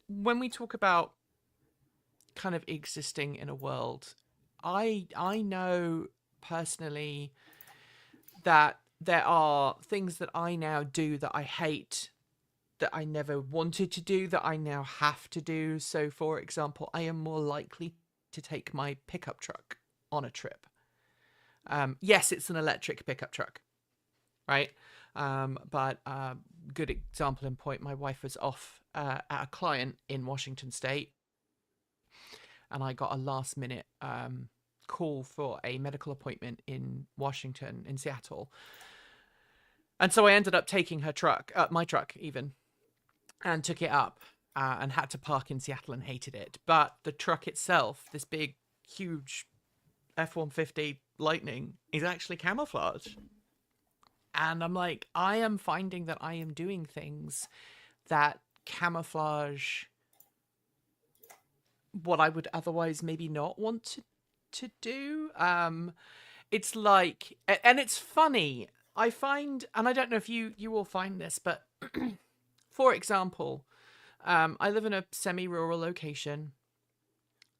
when we talk about kind of existing in a world, I know personally that there are things that I now do that I hate, that I never wanted to do, that I now have to do. So, for example, I am more likely to take my pickup truck on a trip. Yes, it's an electric pickup truck, right? But good example in point, my wife was off at a client in Washington State, and I got a last minute call for a medical appointment in Washington, in Seattle. And so I ended up taking her truck, my truck even, and took it up and had to park in Seattle and hated it. But the truck itself, this big, huge F-150 Lightning, is actually camouflage. And I'm like, I am finding that I am doing things that camouflage what I would otherwise maybe not want to do. It's like, and it's funny. I find, and I don't know if you all find this, but for example, I live in a semi-rural location.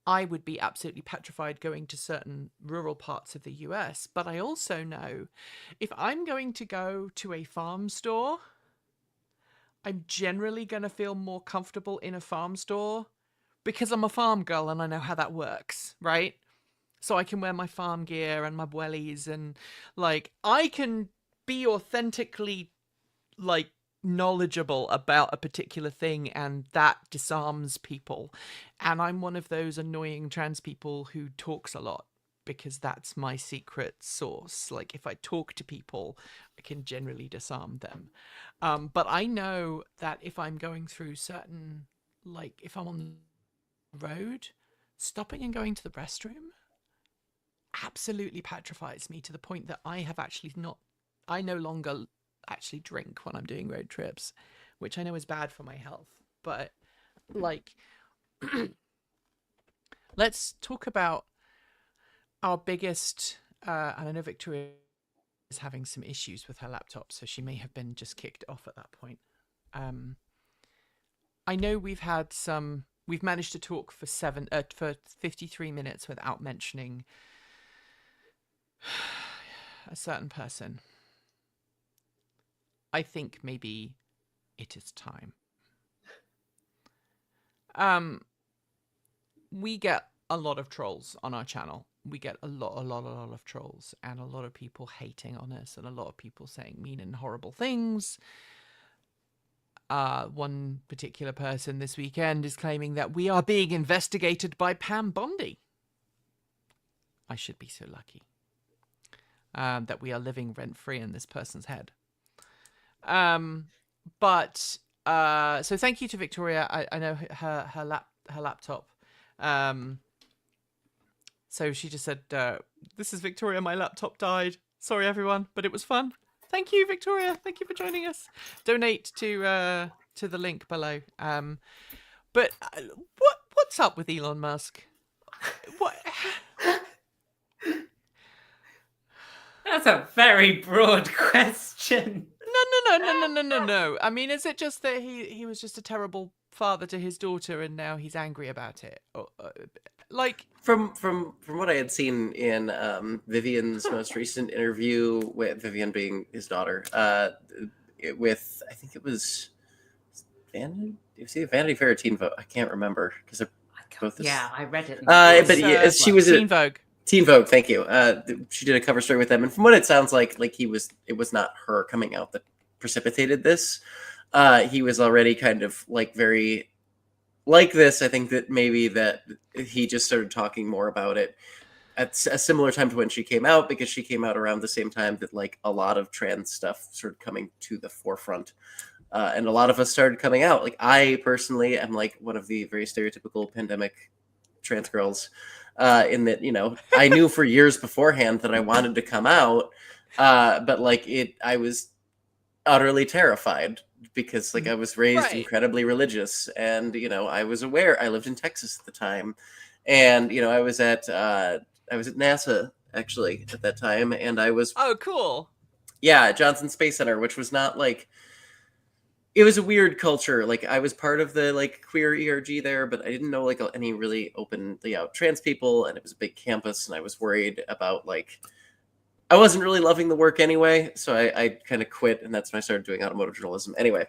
I would be absolutely petrified going to certain rural parts of the US, but I also know if I'm going to go to a farm store, I'm generally going to feel more comfortable in a farm store because I'm a farm girl and I know how that works, right? So I can wear my farm gear and my wellies, and like I can be authentically like knowledgeable about a particular thing, and that disarms people. And I'm one of those annoying trans people who talks a lot because that's my secret sauce. Like if I talk to people, I can generally disarm them. But I know that if I'm going through certain, like if I'm on the road, stopping and going to the restroom absolutely petrifies me to the point that I no longer actually drink when I'm doing road trips, which I know is bad for my health. But like, let's talk about our biggest, and I know Victoria is having some issues with her laptop, so she may have been just kicked off at that point. I know we've managed to talk for 53 minutes without mentioning a certain person. I think maybe it is time. We get a lot of trolls on our channel. We get a lot of trolls, and a lot of people hating on us, and a lot of people saying mean and horrible things. One particular person this weekend is claiming that we are being investigated by Pam Bondi. I should be so lucky. That we are living rent-free in this person's head. But so thank you to Victoria. I know her laptop. So she just said, "This is Victoria. My laptop died. Sorry, everyone, but it was fun." Thank you, Victoria. Thank you for joining us. Donate to the link below. But what's up with Elon Musk? What? That's a very broad question. No. I mean, is it just that he was just a terrible father to his daughter, and now he's angry about it? Or, like from what I had seen in Vivian's most recent interview, with Vivian being his daughter, with I think it was Vanity. You see Vanity Fair or Teen Vogue? I can't remember because they're both. Yeah, I read it. But yeah, she was Teen Vogue. Teen Vogue, thank you. She did a cover story with them, and from what it sounds like it was not her coming out that precipitated this. He was already kind of like very like this, I think that maybe that he just started talking more about it at a similar time to when she came out, because she came out around the same time that like a lot of trans stuff started coming to the forefront. And a lot of us started coming out. Like I personally am like one of the very stereotypical pandemic trans girls, in that, you know, I knew for years beforehand that I wanted to come out, but like I was utterly terrified because like I was raised Right. incredibly religious, and you know I was aware. I lived in Texas at the time, and you know I was at NASA actually at that time, and I was Oh, cool. at Johnson Space Center, which was not like, it was a weird culture. Like I was part of the like queer ERG there, but I didn't know like any really openly out trans people, and it was a big campus, and I was worried about like, I wasn't really loving the work anyway, so I kind of quit, and that's when I started doing automotive journalism. Anyway,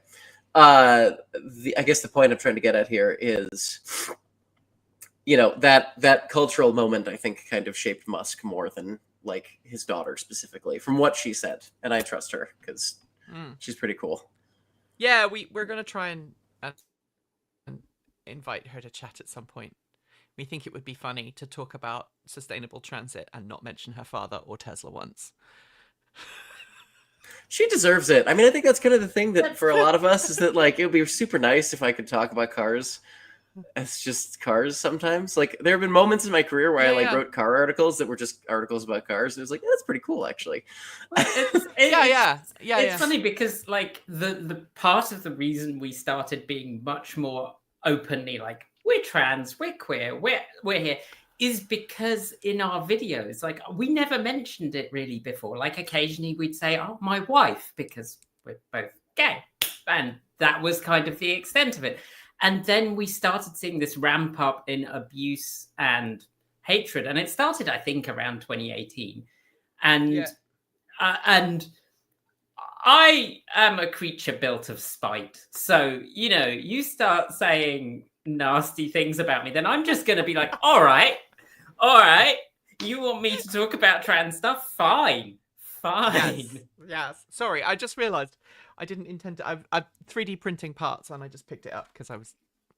I guess the point I'm trying to get at here is, you know, that cultural moment I think kind of shaped Musk more than like his daughter specifically, from what she said, and I trust her because she's pretty cool. Yeah, we're gonna try and invite her to chat at some point. We think it would be funny to talk about sustainable transit and not mention her father or Tesla once. She deserves it. I mean, I think that's kind of the thing that for a lot of us is that like it would be super nice if I could talk about cars as just cars sometimes. Like there have been moments in my career where I wrote car articles that were just articles about cars. And it was like, that's pretty cool actually. It's funny because like the part of the reason we started being much more openly like, we're trans, we're queer, we're here, is because in our videos, like we never mentioned it really before. Like occasionally we'd say, oh, my wife, because we're both gay. And that was kind of the extent of it. And then we started seeing this ramp up in abuse and hatred. And it started, I think, around 2018. And I am a creature built of spite. So, you know, you start saying nasty things about me, then I'm just going to be like, all right, you want me to talk about trans stuff? Fine. Yes. Sorry, I just realized I didn't intend to. I'm 3D printing parts, and I just picked it up because I was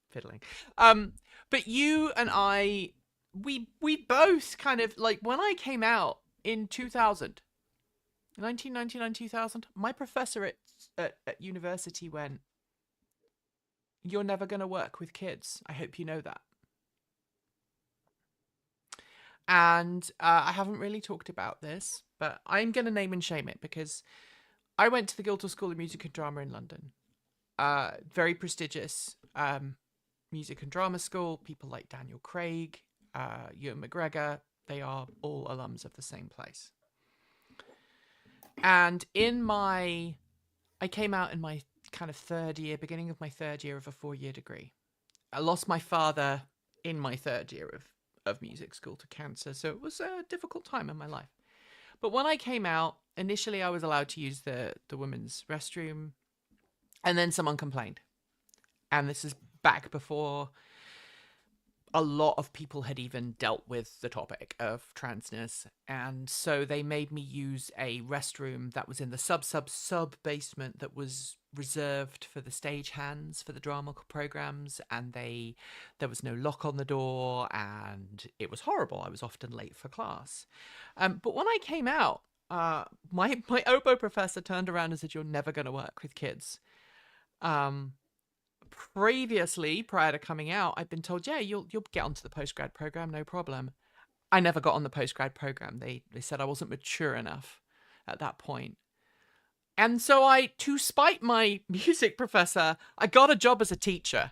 fiddling. But you and I, we both kind of like, when I came out in 2000, 1999, 2000, my professor at university went, "You're never going to work with kids. I hope you know that." And I haven't really talked about this, but I'm going to name and shame it because I went to the Guildhall School of Music and Drama in London. Very prestigious music and drama school. People like Daniel Craig, Ewan McGregor, they are all alums of the same place. And I came out in my kind of beginning of my third year of a 4-year degree. I lost my father in my third year of music school to cancer, so it was a difficult time in my life. But when I came out, initially I was allowed to use the women's restroom, and then someone complained. And this is back before a lot of people had even dealt with the topic of transness, and so they made me use a restroom that was in the sub basement that was reserved for the stagehands for the drama programs, and there was no lock on the door, and it was horrible. I was often late for class. But when I came out, my oboe professor turned around and said, "You're never going to work with kids." Previously, prior to coming out, I'd been told, "Yeah, you'll get onto the postgrad program, no problem." I never got on the postgrad program. They said I wasn't mature enough at that point. And so to spite my music professor, I got a job as a teacher.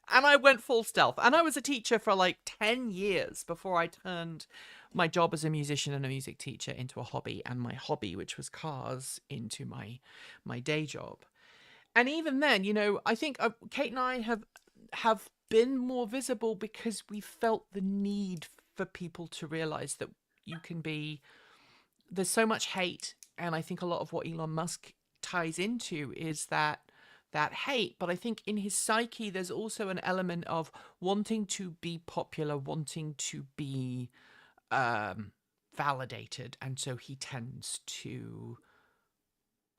And I went full stealth. And I was a teacher for like 10 years before I turned my job as a musician and a music teacher into a hobby, and my hobby, which was cars, into my day job. And even then, you know, I think Kate and I have been more visible because we felt the need for people to realize that there's so much hate. And I think a lot of what Elon Musk ties into is that hate. But I think in his psyche, there's also an element of wanting to be popular, wanting to be validated. And so he tends to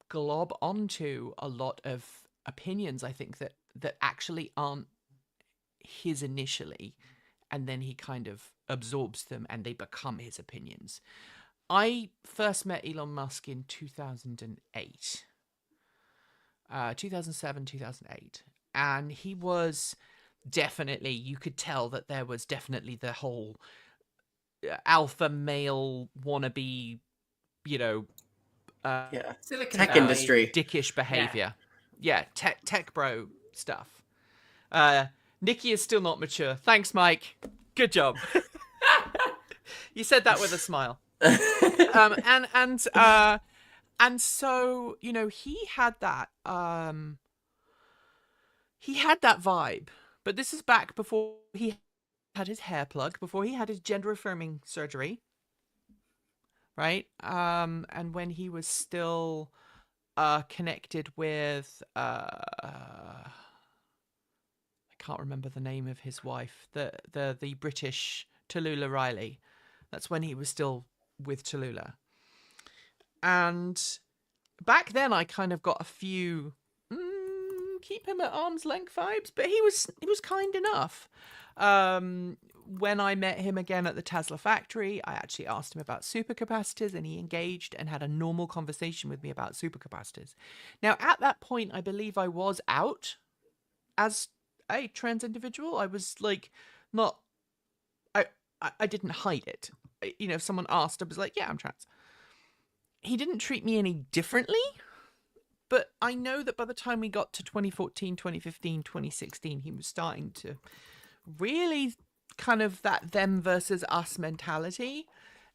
glob onto a lot of opinions, I think, that actually aren't his initially, and then he kind of absorbs them and they become his opinions. I first met Elon Musk in 2008. 2007, 2008. And he was definitely, you could tell that there was definitely the whole alpha male wannabe, you know, Silicon tech Valley. industry. dickish behavior. Yeah, tech bro stuff. Nikki is still not mature. Thanks, Mike. Good job. You said that with a smile. And so, you know, he had that vibe. But this is back before he had his hair plug, before he had his gender affirming surgery. Right? And when he was still connected with I can't remember the name of his wife, the British Tallulah Riley. That's when he was still with Tallulah. And back then I kind of got a few keep him at arm's length vibes, but he was kind enough. When I met him again at the Tesla factory, I actually asked him about supercapacitors, and he engaged and had a normal conversation with me about supercapacitors. Now, at that point, I believe I was out as a trans individual. I was like, not, I didn't hide it. You know, if someone asked, I was like, yeah, I'm trans. He didn't treat me any differently, but I know that by the time we got to 2014, 2015, 2016, he was starting to really kind of that them versus us mentality.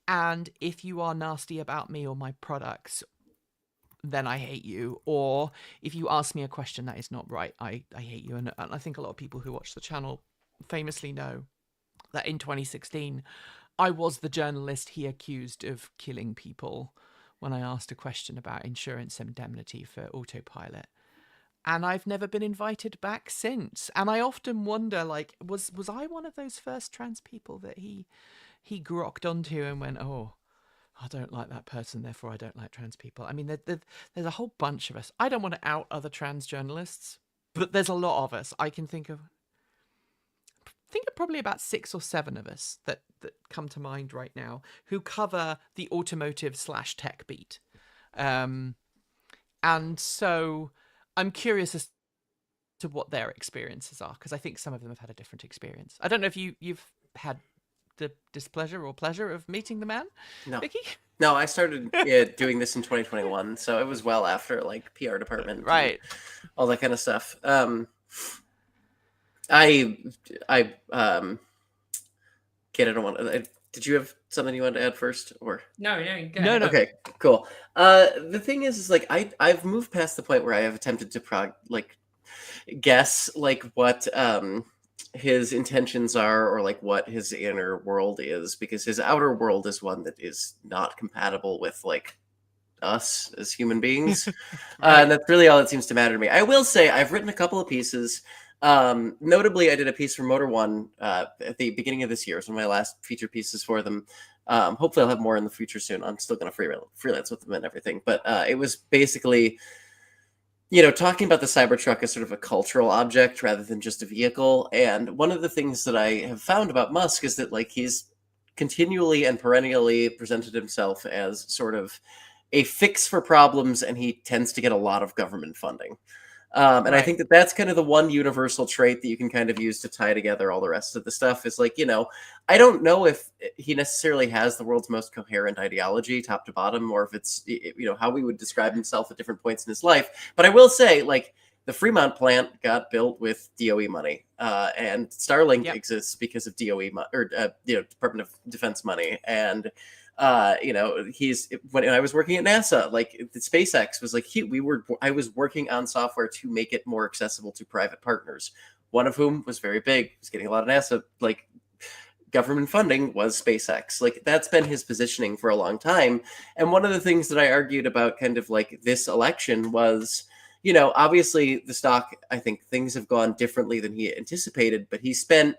And if you are nasty about me or my products, then I hate you. Or if you ask me a question that is not right, I hate you. And I think a lot of people who watch the channel famously know that in 2016, I was the journalist he accused of killing people when I asked a question about insurance indemnity for autopilot. And I've never been invited back since. And I often wonder, like, was I one of those first trans people that he grokked onto and went, oh, I don't like that person, therefore I don't like trans people. I mean, there's a whole bunch of us. I don't want to out other trans journalists, but there's a lot of us. I can think of probably about 6 or 7 of us that come to mind right now who cover the automotive / tech beat. And so I'm curious as to what their experiences are, because I think some of them have had a different experience. I don't know if you've had the displeasure or pleasure of meeting the man, No. Vicky? No, I started doing this in 2021, so it was well after like PR department, right? All that kind of stuff. I Kate, I don't want to. Did you have something you wanted to add first, or No. No. Okay, cool. The thing is like I've moved past the point where I have attempted to guess like what his intentions are, or like what his inner world is, because his outer world is one that is not compatible with like us as human beings. Right. And that's really all that seems to matter to me. I will say I've written a couple of pieces. Notably, I did a piece for Motor One at the beginning of this year. It was one of my last feature pieces for them. Hopefully I'll have more in the future soon. I'm still going to freelance with them and everything. But it was basically, you know, talking about the Cybertruck as sort of a cultural object rather than just a vehicle. And one of the things that I have found about Musk is that like he's continually and perennially presented himself as sort of a fix for problems, and he tends to get a lot of government funding. And I think that that's kind of the one universal trait that you can kind of use to tie together all the rest of the stuff is like, you know, I don't know if he necessarily has the world's most coherent ideology top to bottom, or if it's, you know, how we would describe himself at different points in his life. But I will say, like, the Fremont plant got built with DOE money, and Starlink exists because of DOE Department of Defense money. And you know, when I was working at NASA, like the SpaceX was like, I was working on software to make it more accessible to private partners. One of whom was very big, was getting a lot of NASA, like government funding, was SpaceX. Like that's been his positioning for a long time. And one of the things that I argued about kind of like this election was, you know, obviously the stock, I think things have gone differently than he anticipated, but he spent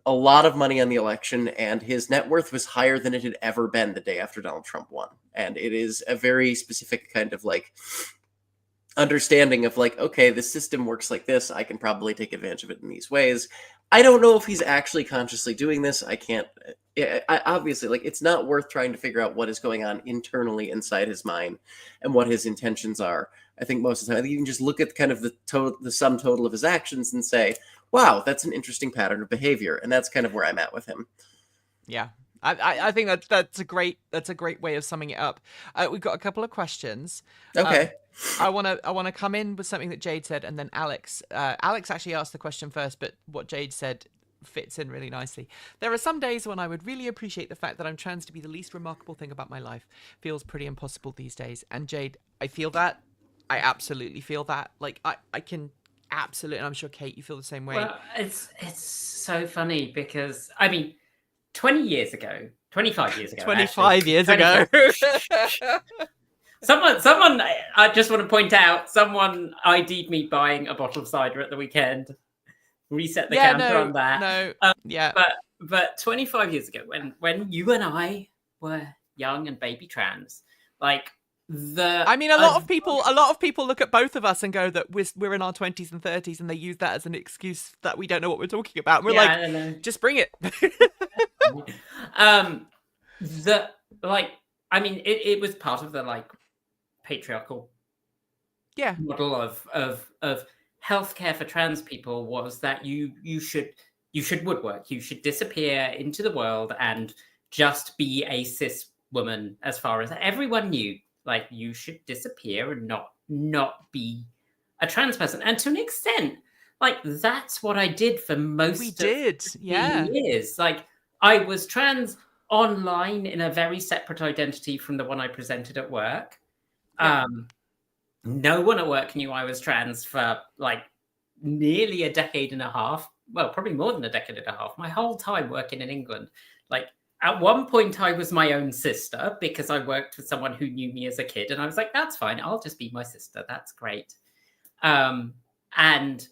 a lot of money on the election, and his net worth was higher than it had ever been the day after Donald Trump won. And it is a very specific kind of like understanding of like, okay, the system works like this. I can probably take advantage of it in these ways. I don't know if he's actually consciously doing this. I can't. Obviously, like, it's not worth trying to figure out what is going on internally inside his mind and what his intentions are. I think most of the time, I think you can just look at kind of the sum total of his actions and say, wow, that's an interesting pattern of behavior. And that's kind of where I'm at with him. Yeah. I think that's a great way of summing it up. We've got a couple of questions. Okay. I want to come in with something that Jade said, and then Alex. Alex actually asked the question first, but what Jade said fits in really nicely. There are some days when I would really appreciate the fact that I'm trans to be the least remarkable thing about my life. Feels pretty impossible these days. And Jade, I feel that. I absolutely feel that. Like I can absolutely. And I'm sure Kate, you feel the same way. Well, it's so funny because I mean, 25 years ago. 25 years ago. Someone, I just want to point out, someone ID'd me buying a bottle of cider at the weekend. Reset the counter on that. But 25 years ago, when you and I were young and baby trans, like a lot of people look at both of us and go that we're in our 20s and 30s, and they use that as an excuse that we don't know what we're talking about. And we're just bring it. It was part of the like patriarchal model of healthcare for trans people, was that you should woodwork, you should disappear into the world and just be a cis woman. As far as everyone knew, like, you should disappear and not be a trans person. And to an extent, like, that's what I did for most years. Like, I was trans online in a very separate identity from the one I presented at work. No one at work knew I was trans for like nearly a decade and a half. Well, probably more than a decade and a half. My whole time working in England. Like, at one point I was my own sister because I worked with someone who knew me as a kid, and I was like, that's fine, I'll just be my sister. That's great. And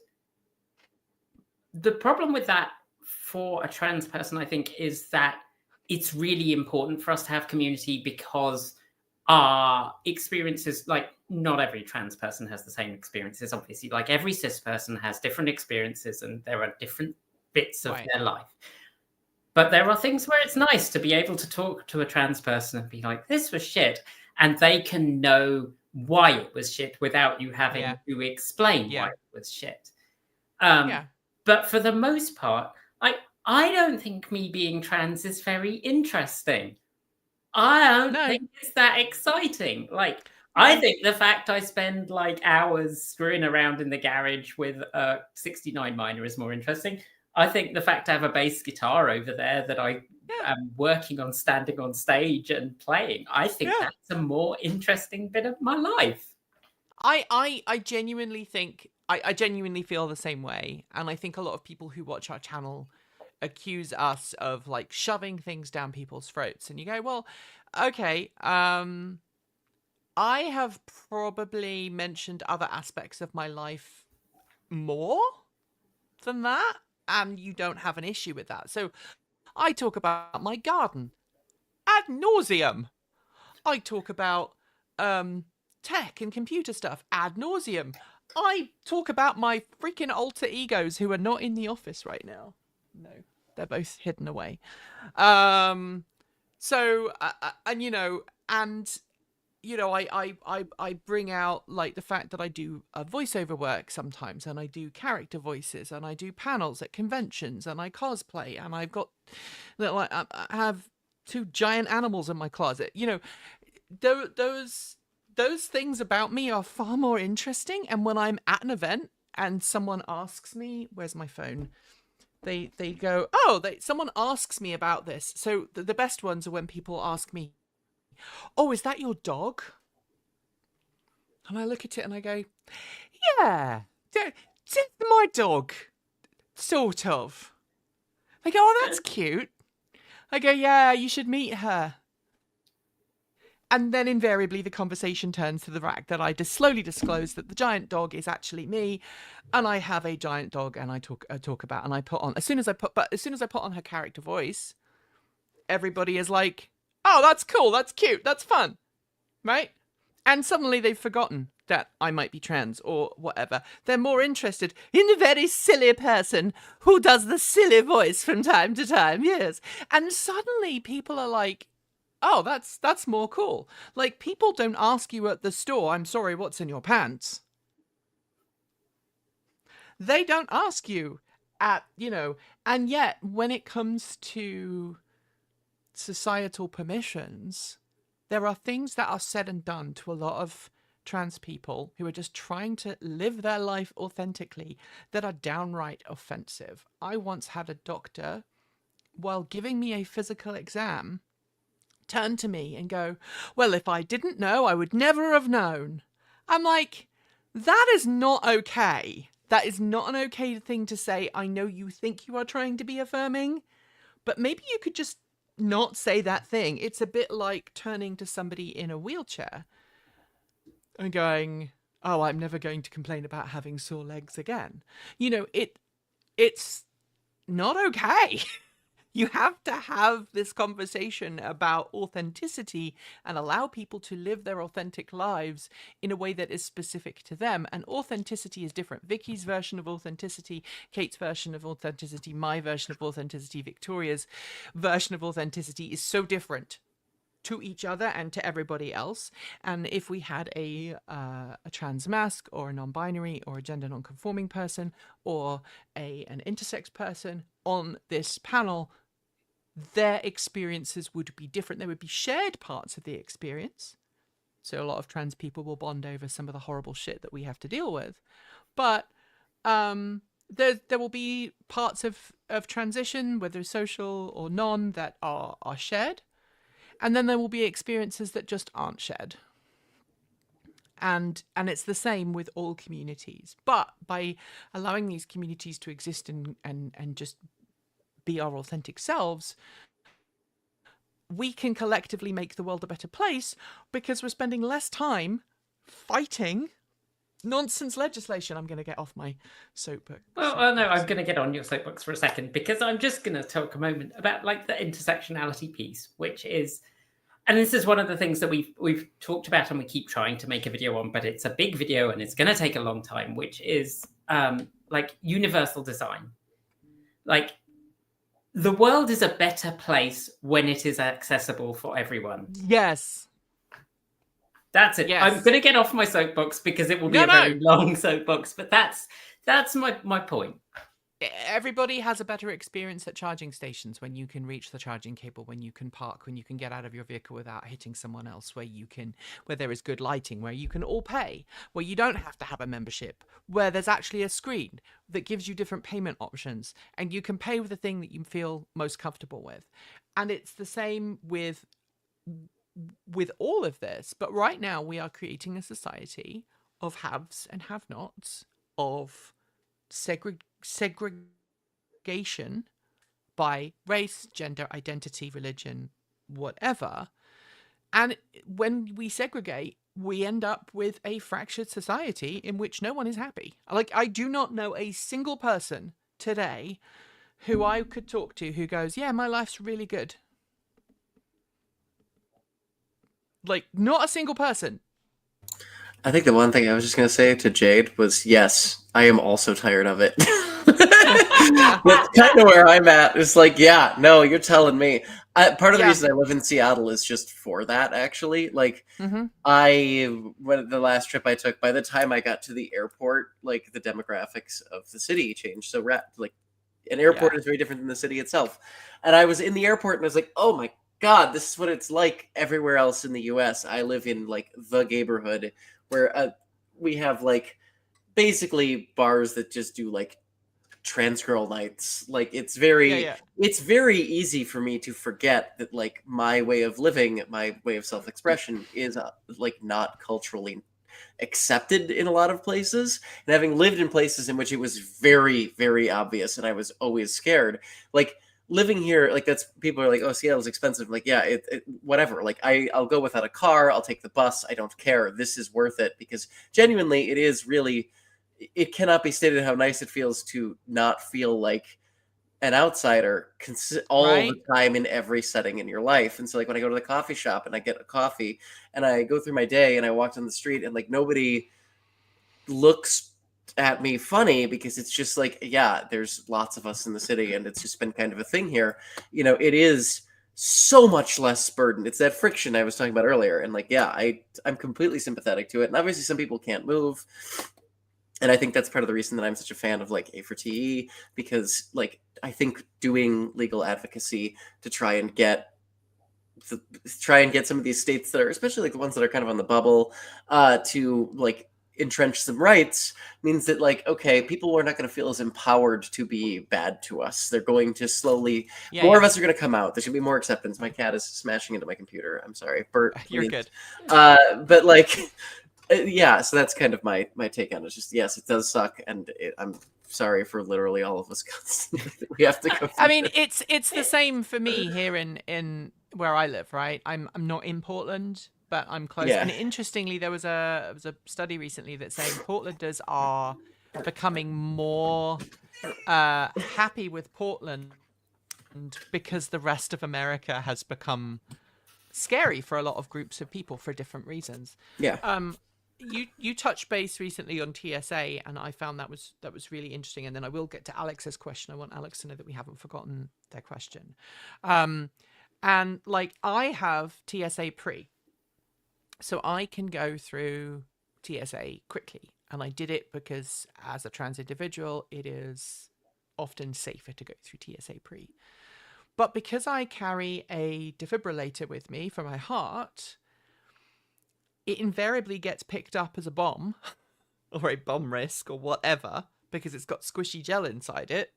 the problem with that for a trans person, I think, is that it's really important for us to have community, because our experiences, like, not every trans person has the same experiences, obviously. Like, every cis person has different experiences, and there are different bits of their life. But there are things where it's nice to be able to talk to a trans person and be like, this was shit. And they can know why it was shit without you having to explain why it was shit. But for the most part, I don't think me being trans is very interesting. I don't think it's that exciting. Like, I think the fact I spend like hours screwing around in the garage with a 69 minor is more interesting. I think the fact I have a bass guitar over there that I am working on, standing on stage and playing, I think that's a more interesting bit of my life. I genuinely think, I genuinely feel the same way. And I think a lot of people who watch our channel accuse us of like shoving things down people's throats. And you go, well, okay, I have probably mentioned other aspects of my life more than that, and you don't have an issue with that. So I talk about my garden ad nauseum. I talk about tech and computer stuff ad nauseum. I talk about my freaking alter egos who are not in the office right now. No, they're both hidden away. I bring out like the fact that I do voiceover work sometimes, and I do character voices, and I do panels at conventions, and I cosplay, and I've got like I have 2 giant animals in my closet. You know, those things about me are far more interesting. And when I'm at an event and someone asks me, where's my phone? They go, someone asks me about this. So the best ones are when people ask me, oh, is that your dog? And I look at it and I go, yeah, it's my dog, sort of. They go, oh, that's cute. I go, yeah, you should meet her. And then invariably the conversation turns to the fact that I just slowly disclose that the giant dog is actually me, and I have a giant dog, and I talk about, and I put on, as soon as I put on her character voice, everybody is like, oh, that's cool, that's cute, that's fun, right? And suddenly they've forgotten that I might be trans or whatever. They're more interested in the very silly person who does the silly voice from time to time, yes. And suddenly people are like, oh, that's more cool. Like, people don't ask you at the store, I'm sorry, what's in your pants? They don't ask you at, and yet when it comes to societal permissions, there are things that are said and done to a lot of trans people who are just trying to live their life authentically that are downright offensive. I once had a doctor, while giving me a physical exam, turn to me and go, well, if I didn't know, I would never have known. I'm like, that is not okay. That is not an okay thing to say. I know you think you are trying to be affirming, but maybe you could just not say that thing. It's a bit like turning to somebody in a wheelchair and going, oh, I'm never going to complain about having sore legs again. It's not okay. You have to have this conversation about authenticity and allow people to live their authentic lives in a way that is specific to them. And authenticity is different. Vicky's version of authenticity, Kate's version of authenticity, my version of authenticity, Victoria's version of authenticity is so different to each other and to everybody else. And if we had a trans mask or a non-binary or a gender non-conforming person or an intersex person on this panel, their experiences would be different. There would be shared parts of the experience. So a lot of trans people will bond over some of the horrible shit that we have to deal with. But there will be parts of transition, whether social or non, that are shared. And then there will be experiences that just aren't shared. And it's the same with all communities. But by allowing these communities to exist and just be our authentic selves, we can collectively make the world a better place because we're spending less time fighting nonsense legislation. I'm going to get off my soapbox. Well, no, I'm going to get on your soapbox for a second because I'm just going to talk a moment about like the intersectionality piece, which is, and this is one of the things that we've talked about and we keep trying to make a video on, but it's a big video and it's going to take a long time, which is like universal design. Like, the world is a better place when it is accessible for everyone. Yes. That's it. Yes. I'm going to get off my soapbox because it will be a very long soapbox, but that's my point. Everybody has a better experience at charging stations when you can reach the charging cable, when you can park, when you can get out of your vehicle without hitting someone else, where there is good lighting, where you can all pay, where you don't have to have a membership, where there's actually a screen that gives you different payment options and you can pay with the thing that you feel most comfortable with. And it's the same with all of this. But right now we are creating a society of haves and have-nots, of segregation by race, gender, identity, religion, whatever. And when we segregate, we end up with a fractured society in which no one is happy. Like, I do not know a single person today who I could talk to who goes, yeah, my life's really good. Like, not a single person. I think the one thing I was just going to say to Jade was, yes, I am also tired of it. That's kind of where I'm at. It's like, yeah, no, you're telling me. Part of the reason I live in Seattle is just for that, actually. Like, when the last trip I took, by the time I got to the airport, like, the demographics of the city changed. So, like, an airport is very different than the city itself. And I was in the airport and I was like, oh my God, this is what it's like everywhere else in the U.S. I live in, like, the neighborhood where we have, like, basically bars that just do, like, trans girl nights. Like, it's very easy for me to forget that, like, my way of living, my way of self-expression is, like, not culturally accepted in a lot of places. And having lived in places in which it was very, very obvious and I was always scared, like, living here, like, that's, people are like, oh, Seattle's expensive. Like, yeah, it whatever. Like, I'll go without a car. I'll take the bus. I don't care. This is worth it because genuinely it is really, it cannot be stated how nice it feels to not feel like an outsider all Right. the time in every setting in your life. And so like when I go to the coffee shop and I get a coffee and I go through my day and I walk down the street and like nobody looks at me funny because it's just like, yeah, there's lots of us in the city and it's just been kind of a thing here. You know, it is so much less burden. It's that friction I was talking about earlier. And like, yeah, I'm completely sympathetic to it. And obviously some people can't move. And I think that's part of the reason that I'm such a fan of like A4TE, because like I think doing legal advocacy to try and get some of these states that are, especially like the ones that are kind of on the bubble, to like entrench some rights means that like, okay, people are not going to feel as empowered to be bad to us. They're going to slowly, more of us are going to come out. There should be more acceptance. My cat is smashing into my computer. I'm sorry, Bert. You're please. good. But like, yeah, so that's kind of my take on it. It's just, yes, it does suck, and I'm sorry for literally all of us. We have to go. I mean, it's the same for me here in where I live, right? I'm not in Portland, but I'm close. Yeah. And interestingly, there was a study recently that's saying Portlanders are becoming more happy with Portland because the rest of America has become scary for a lot of groups of people for different reasons. Yeah. You touched base recently on TSA, and I found that was really interesting. And then I will get to Alex's question. I want Alex to know that we haven't forgotten their question. And like I have TSA pre, so I can go through TSA quickly. And I did it because as a trans individual, it is often safer to go through TSA pre. But because I carry a defibrillator with me for my heart, it invariably gets picked up as a bomb or a bomb risk or whatever because it's got squishy gel inside it.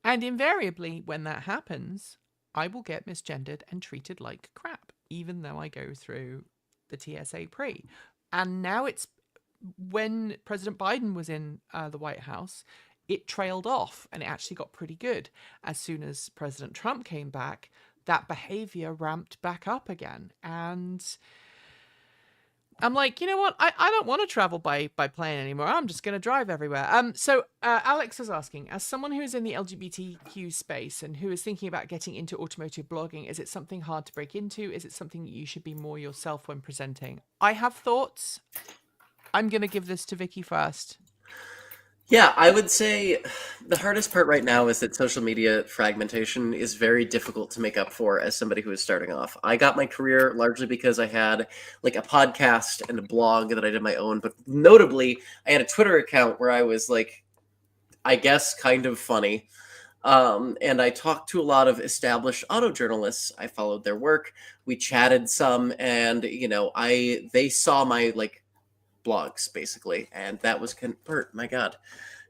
And invariably, when that happens, I will get misgendered and treated like crap, even though I go through the TSA pre. And now it's when President Biden was in the White House, it trailed off and it actually got pretty good. As soon as President Trump came back, that behavior ramped back up again. And I'm like, you know what? I don't want to travel by plane anymore. I'm just going to drive everywhere. So Alex is asking, as someone who is in the LGBTQ space and who is thinking about getting into automotive blogging, is it something hard to break into? Is it something you should be more yourself when presenting? I have thoughts. I'm going to give this to Vicky first. Yeah, I would say the hardest part right now is that social media fragmentation is very difficult to make up for as somebody who is starting off. I got my career largely because I had like a podcast and a blog that I did my own, but notably I had a Twitter account where I was like, I guess, kind of funny. And I talked to a lot of established auto journalists. I followed their work. We chatted some, and you know, they saw my like blogs basically, and that was Bert. My God,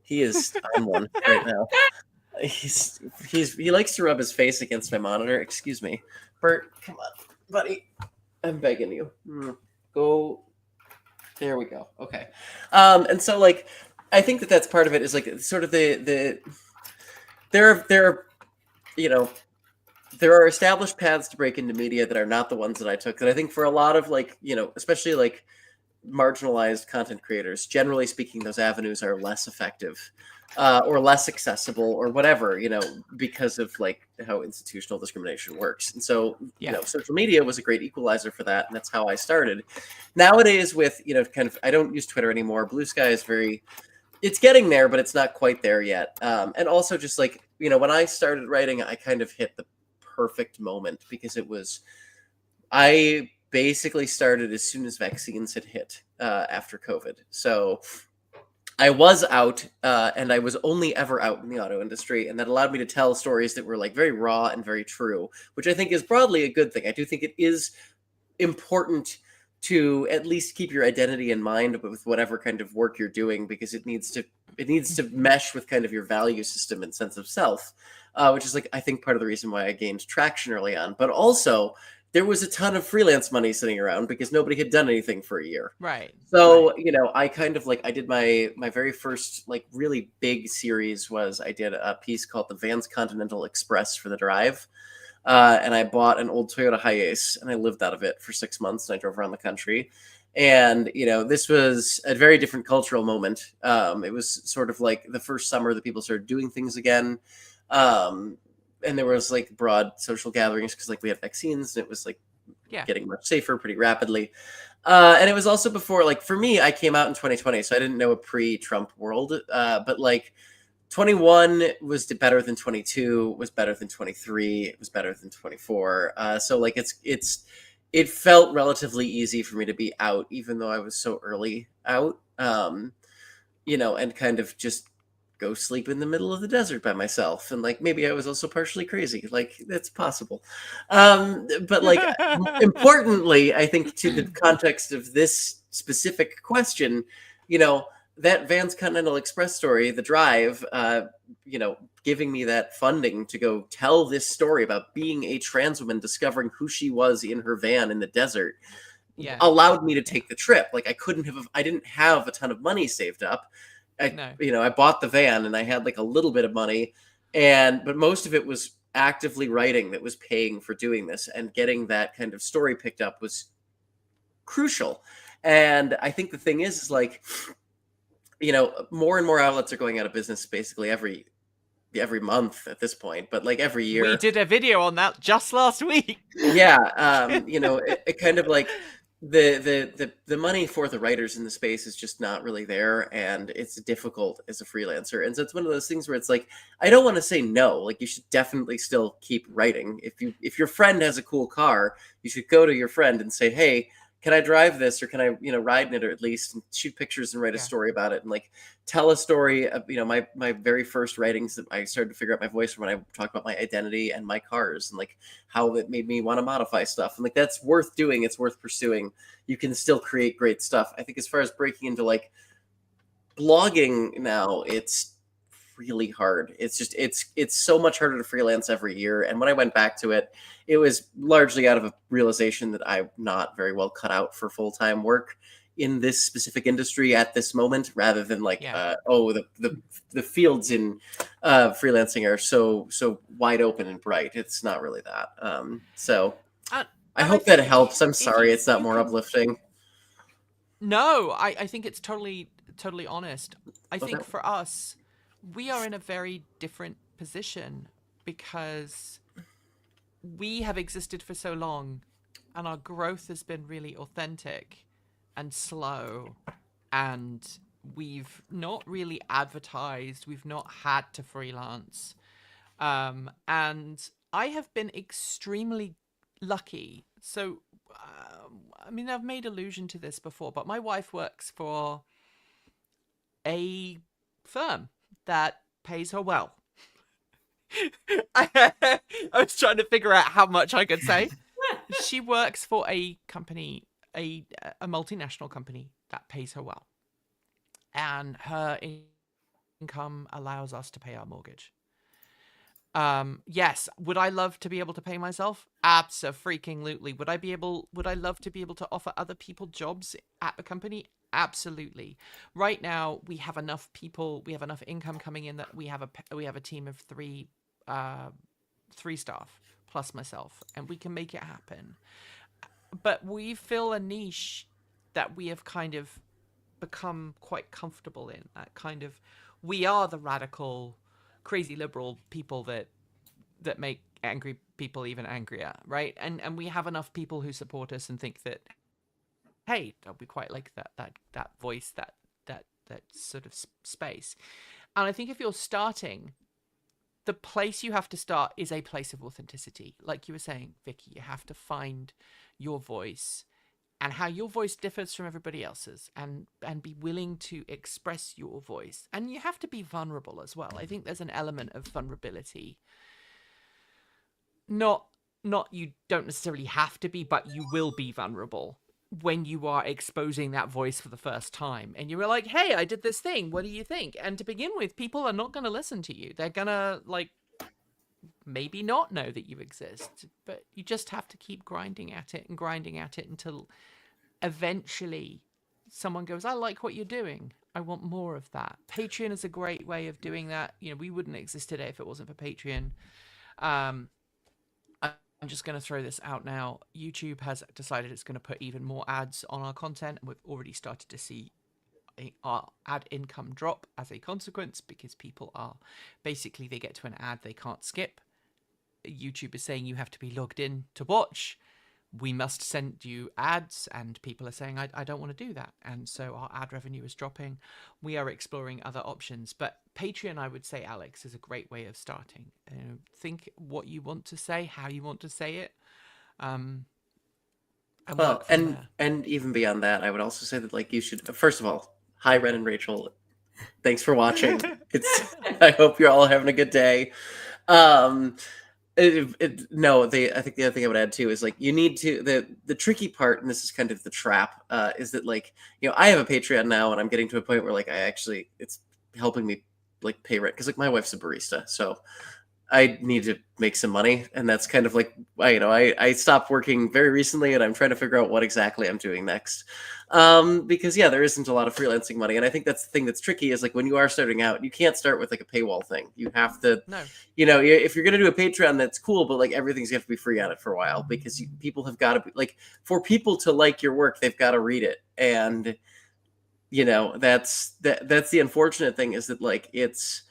he is on one right now. He likes to rub his face against my monitor. Excuse me, Bert. Come on, buddy. I'm begging you. Go. There we go. Okay. And so like, I think that's part of it is like sort of there are, you know, there are established paths to break into media that are not the ones that I took. That I think for a lot of like, you know, especially like marginalized content creators, generally speaking, those avenues are less effective or less accessible or whatever, you know, because of like how institutional discrimination works. And so, you know, social media was a great equalizer for that. And that's how I started. Nowadays with, you know, kind of, I don't use Twitter anymore. Blue Sky is it's getting there, but it's not quite there yet. And also just like, you know, when I started writing, I kind of hit the perfect moment because I basically started as soon as vaccines had hit after COVID. So I was out and I was only ever out in the auto industry. And that allowed me to tell stories that were like very raw and very true, which I think is broadly a good thing. I do think it is important to at least keep your identity in mind with whatever kind of work you're doing, because it needs to mesh with kind of your value system and sense of self, which is like, I think part of the reason why I gained traction early on, but also there was a ton of freelance money sitting around because nobody had done anything for a year. Right. So, you know, I kind of like, I did my very first like really big series was I did a piece called the Vans Continental Express for the Drive. and I bought an old Toyota Hiace, and I lived out of it for 6 months, and I drove around the country. And this was a very different cultural moment. It was sort of like the first summer that people started doing things again, and there was like broad social gatherings because like we had vaccines, and it was like getting much safer pretty rapidly. And it was also before, like, for me, I came out in 2020, so I didn't know a pre-Trump world. But like 21 was better than 22, was better than 23, it was better than 24. So like it felt relatively easy for me to be out, even though I was so early out. And kind of just go sleep in the middle of the desert by myself, and like maybe I was also partially crazy, like that's possible. But like importantly, I think to the context of this specific question, that Vans Continental Express story, the drive, giving me that funding to go tell this story about being a trans woman discovering who she was in her van in the desert, allowed me to take the trip. Like I didn't have a ton of money saved up. I bought the van and I had like a little bit of money, but most of it was actively writing that was paying for doing this, and getting that kind of story picked up was crucial. And I think the thing is like, more and more outlets are going out of business basically every month at this point, but like every year. We did a video on that just last week. It kind of like the money for the writers in the space is just not really there, and it's difficult as a freelancer. And so it's one of those things where it's like, I don't want to say no. Like, you should definitely still keep writing. If your friend has a cool car, you should go to your friend and say, hey, can I drive this, or can I, ride in it, or at least shoot pictures and write a story about it, and like tell a story of, my very first writings that I started to figure out my voice when I talked about my identity and my cars, and like how it made me want to modify stuff. And like, that's worth doing. It's worth pursuing. You can still create great stuff. I think as far as breaking into like blogging now, it's really hard. It's just, it's so much harder to freelance every year. And when I went back to it, it was largely out of a realization that I'm not very well cut out for full-time work in this specific industry at this moment, rather than like, the fields in freelancing are so wide open and bright. It's not really that. I hope that helps. I'm sorry it's not more uplifting. No, I think it's totally honest. I think for us, we are in a very different position because we have existed for so long, and our growth has been really authentic and slow, and we've not really advertised, we've not had to freelance, and I have been extremely lucky. So I've made allusion to this before, but my wife works for a firm that pays her well. I was trying to figure out how much I could say. She works for a company, a multinational company that pays her well, and her income allows us to pay our mortgage. Yes, would I love to be able to pay myself? Abso-freaking-lutely. Would I love to be able to offer other people jobs at the company? Absolutely. Right now, we have enough people, we have enough income coming in that we have a team of three staff plus myself, and we can make it happen. But we fill a niche that we have kind of become quite comfortable in. That kind of, we are the radical, crazy liberal people that make angry people even angrier, right? And we have enough people who support us and think that, hey, we quite like that voice, that sort of space. And I think if you're starting, the place you have to start is a place of authenticity. Like you were saying, Vicky, you have to find your voice and how your voice differs from everybody else's, and be willing to express your voice. And you have to be vulnerable as well. I think there's an element of vulnerability. Not you don't necessarily have to be, but you will be vulnerable when you are exposing that voice for the first time. And you're like, hey, I did this thing. What do you think? And to begin with, people are not going to listen to you. They're going to maybe not know that you exist, but you just have to keep grinding at it until eventually someone goes, I like what you're doing. I want more of that. Patreon is a great way of doing that. We wouldn't exist today if it wasn't for Patreon. just going to throw this out now. YouTube has decided it's going to put even more ads on our content, and we've already started to see our ad income drop as a consequence, because people are basically, they get to an ad they can't skip. YouTube is saying you have to be logged in to watch. We must send you ads, and people are saying, I don't want to do that. And so our ad revenue is dropping. We are exploring other options, but Patreon, I would say, Alex, is a great way of starting. Think what you want to say, how you want to say it. Well, and even beyond that, I would also say that, like, you should, first of all, hi, Ren and Rachel. Thanks for watching. I hope you're all having a good day. I think the other thing I would add too is, like, you need to, the tricky part, and this is kind of the trap, is that, like, I have a Patreon now, and I'm getting to a point where, like, it's helping me, like, pay rent, because, like, my wife's a barista, so I need to make some money, and that's kind of like, I stopped working very recently, and I'm trying to figure out what exactly I'm doing next. Because there isn't a lot of freelancing money, and I think that's the thing that's tricky is, like, when you are starting out, you can't start with, like, a paywall thing. You have to, if you're going to do a Patreon, that's cool, but, like, everyth's going to have to be free on it for a while, because people have got to be, like, for people to like your work, they've got to read it. And, that's the unfortunate thing, is that, like, it's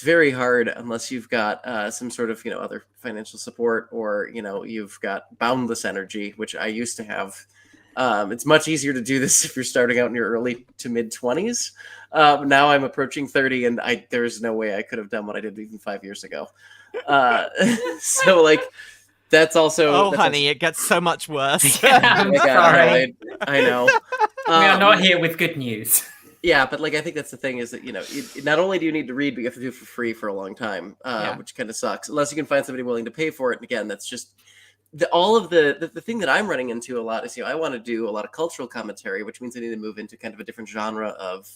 very hard unless you've got some sort of, other financial support, or, you've got boundless energy, which I used to have. It's much easier to do this if you're starting out in your early to mid 20s. Now I'm approaching 30, and there's no way I could have done what I did even 5 years ago. So, like, that's also... honey, it gets so much worse. I'm sorry. I know. We are not here with good news. Yeah, but, like, I think that's the thing, is that, not only do you need to read, but you have to do it for free for a long time, which kind of sucks, unless you can find somebody willing to pay for it. And again, that's just the thing that I'm running into a lot is, I want to do a lot of cultural commentary, which means I need to move into kind of a different genre of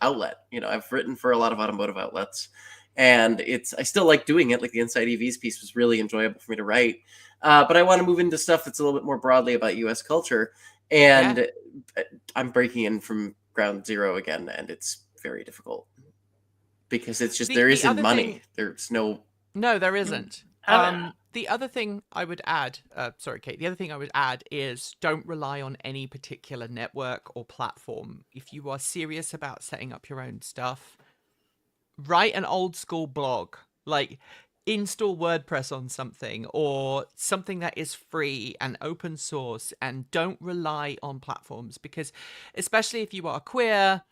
outlet. I've written for a lot of automotive outlets, and I still like doing it. Like, the Inside EVs piece was really enjoyable for me to write, but I want to move into stuff that's a little bit more broadly about U.S. culture, and I'm breaking in from ground zero again, and it's very difficult, because it's just, there isn't money. There's no... No, there isn't. The other thing I would add, sorry, Kate, the other thing I would add is, don't rely on any particular network or platform. If you are serious about setting up your own stuff, write an old school blog, like install WordPress on something, or something that is free and open source, and don't rely on platforms, because especially if you are queer,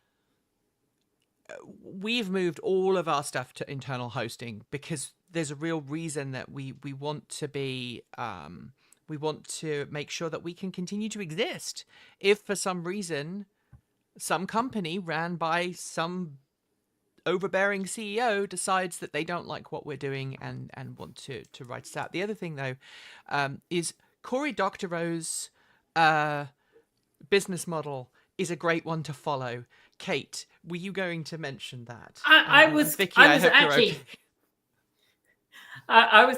we've moved all of our stuff to internal hosting, because there's a real reason that we want to be, we want to make sure that we can continue to exist. If for some reason, some company ran by some overbearing CEO decides that they don't like what we're doing and want to write us out. The other thing, though, is Cory Doctorow's business model is a great one to follow. Kate, were you going to mention that? I was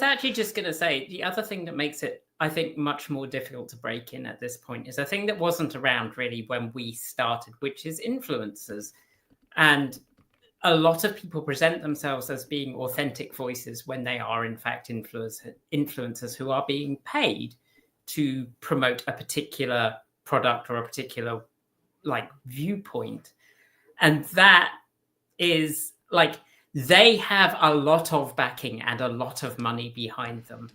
actually just going to say, the other thing that makes it, I think, much more difficult to break in at this point is a thing that wasn't around really when we started, which is influencers. And a lot of people present themselves as being authentic voices when they are, in fact, influencers who are being paid to promote a particular product or a particular, like, viewpoint. And that is, like, they have a lot of backing and a lot of money behind them.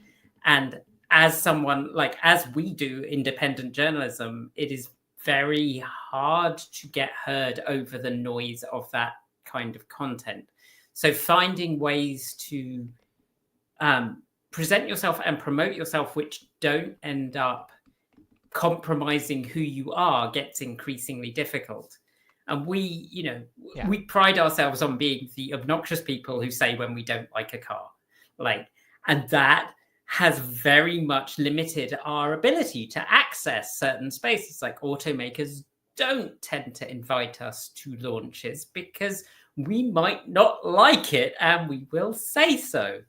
And as someone, like, as we do independent journalism, it is very hard to get heard over the noise of that kind of content. So finding ways to present yourself and promote yourself which don't end up compromising who you are gets increasingly difficult. And we pride ourselves on being the obnoxious people who say when we don't like a car, like, and that has very much limited our ability to access certain spaces. Like, automakers don't tend to invite us to launches because we might not like it, and we will say so.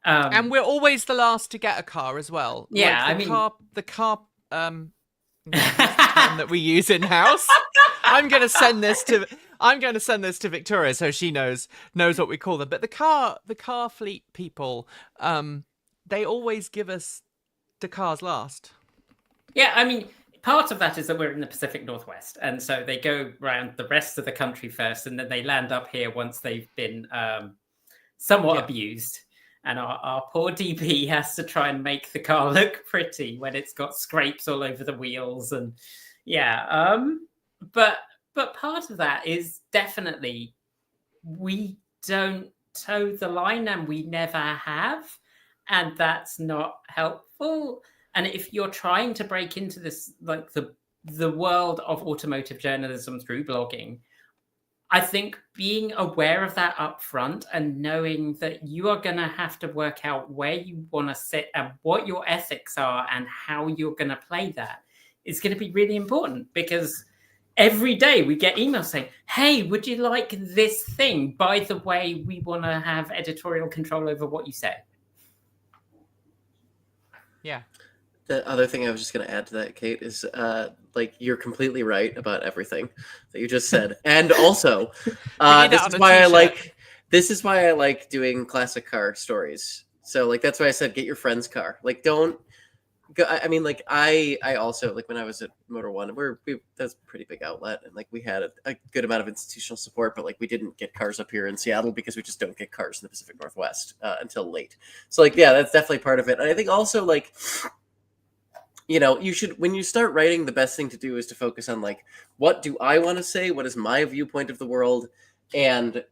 And we're always the last to get a car as well. Yeah, like the car term that we use in house. I'm going to send this to Victoria so she knows what we call them. But the car fleet people, they always give us do cars last? Yeah, I mean, part of that is that we're in the Pacific Northwest, and so they go around the rest of the country first, and then they land up here once they've been somewhat abused. And our poor DP has to try and make the car look pretty when it's got scrapes all over the wheels, and but part of that is definitely we don't toe the line, and we never have, and that's not helpful. And if you're trying to break into this, like the world of automotive journalism through blogging, I think being aware of that up front and knowing that you are going to have to work out where you want to sit and what your ethics are and how you're going to play that is going to be really important, because every day we get emails saying, hey, would you like this thing? By the way, we want to have editorial control over what you say. Yeah. The other thing I was just going to add to that, Kate, is like you're completely right about everything that you just said, and also this is why I like doing classic car stories. So like that's why I said get your friend's car. Like don't go. I mean, like I also like when I was at Motor One, that's a pretty big outlet, and like we had a good amount of institutional support, but like we didn't get cars up here in Seattle because we just don't get cars in the Pacific Northwest until late. So like yeah, that's definitely part of it, and I think also like. You know, you should, when you start writing, the best thing to do is to focus on like, what do I want to say? What is my viewpoint of the world? And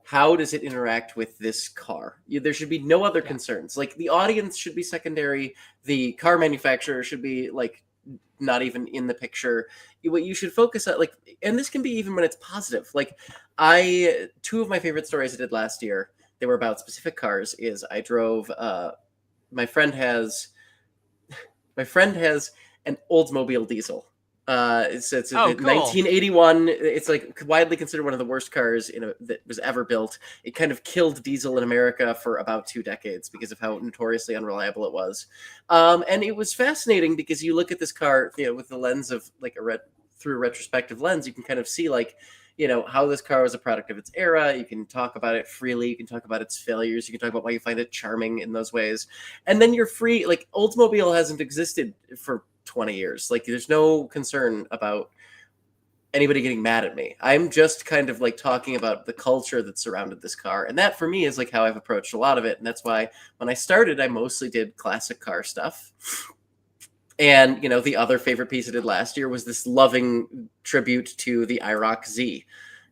how does it interact with this car? There should be no other concerns. Like the audience should be secondary. The car manufacturer should be like not even in the picture. What you should focus on, like, and this can be even when it's positive. Like two of my favorite stories I did last year, they were about specific cars, is I drove, my friend has an Oldsmobile diesel. It's a cool. 1981. It's like widely considered one of the worst cars that was ever built. It kind of killed diesel in America for about 2 decades because of how notoriously unreliable it was. And it was fascinating because you look at this car, you know, with the lens of like through a retrospective lens, you can kind of see like, you know, how this car was a product of its era. You can talk about it freely. You can talk about its failures. You can talk about why you find it charming in those ways. And then you're free. Like Oldsmobile hasn't existed for 20 years. Like there's no concern about anybody getting mad at me. I'm just kind of like talking about the culture that surrounded this car. And that for me is like how I've approached a lot of it. And that's why when I started, I mostly did classic car stuff. And, you know, the other favorite piece I did last year was this loving tribute to the IROC Z,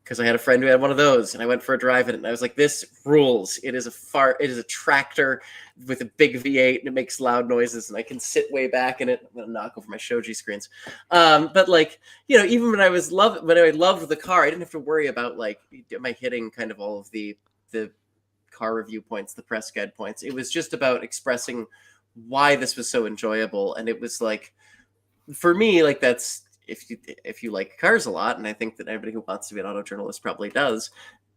because I had a friend who had one of those, and I went for a drive in it, and I was like, this rules. It is a tractor with a big V8, and it makes loud noises, and I can sit way back in it. I'm going to knock over my Shoji screens. But like, you know, even when I loved the car, I didn't have to worry about like, am I hitting kind of all of the car review points, the press guide points. It was just about expressing why this was so enjoyable. And it was like, for me, like that's, if you like cars a lot, and I think that everybody who wants to be an auto journalist probably does,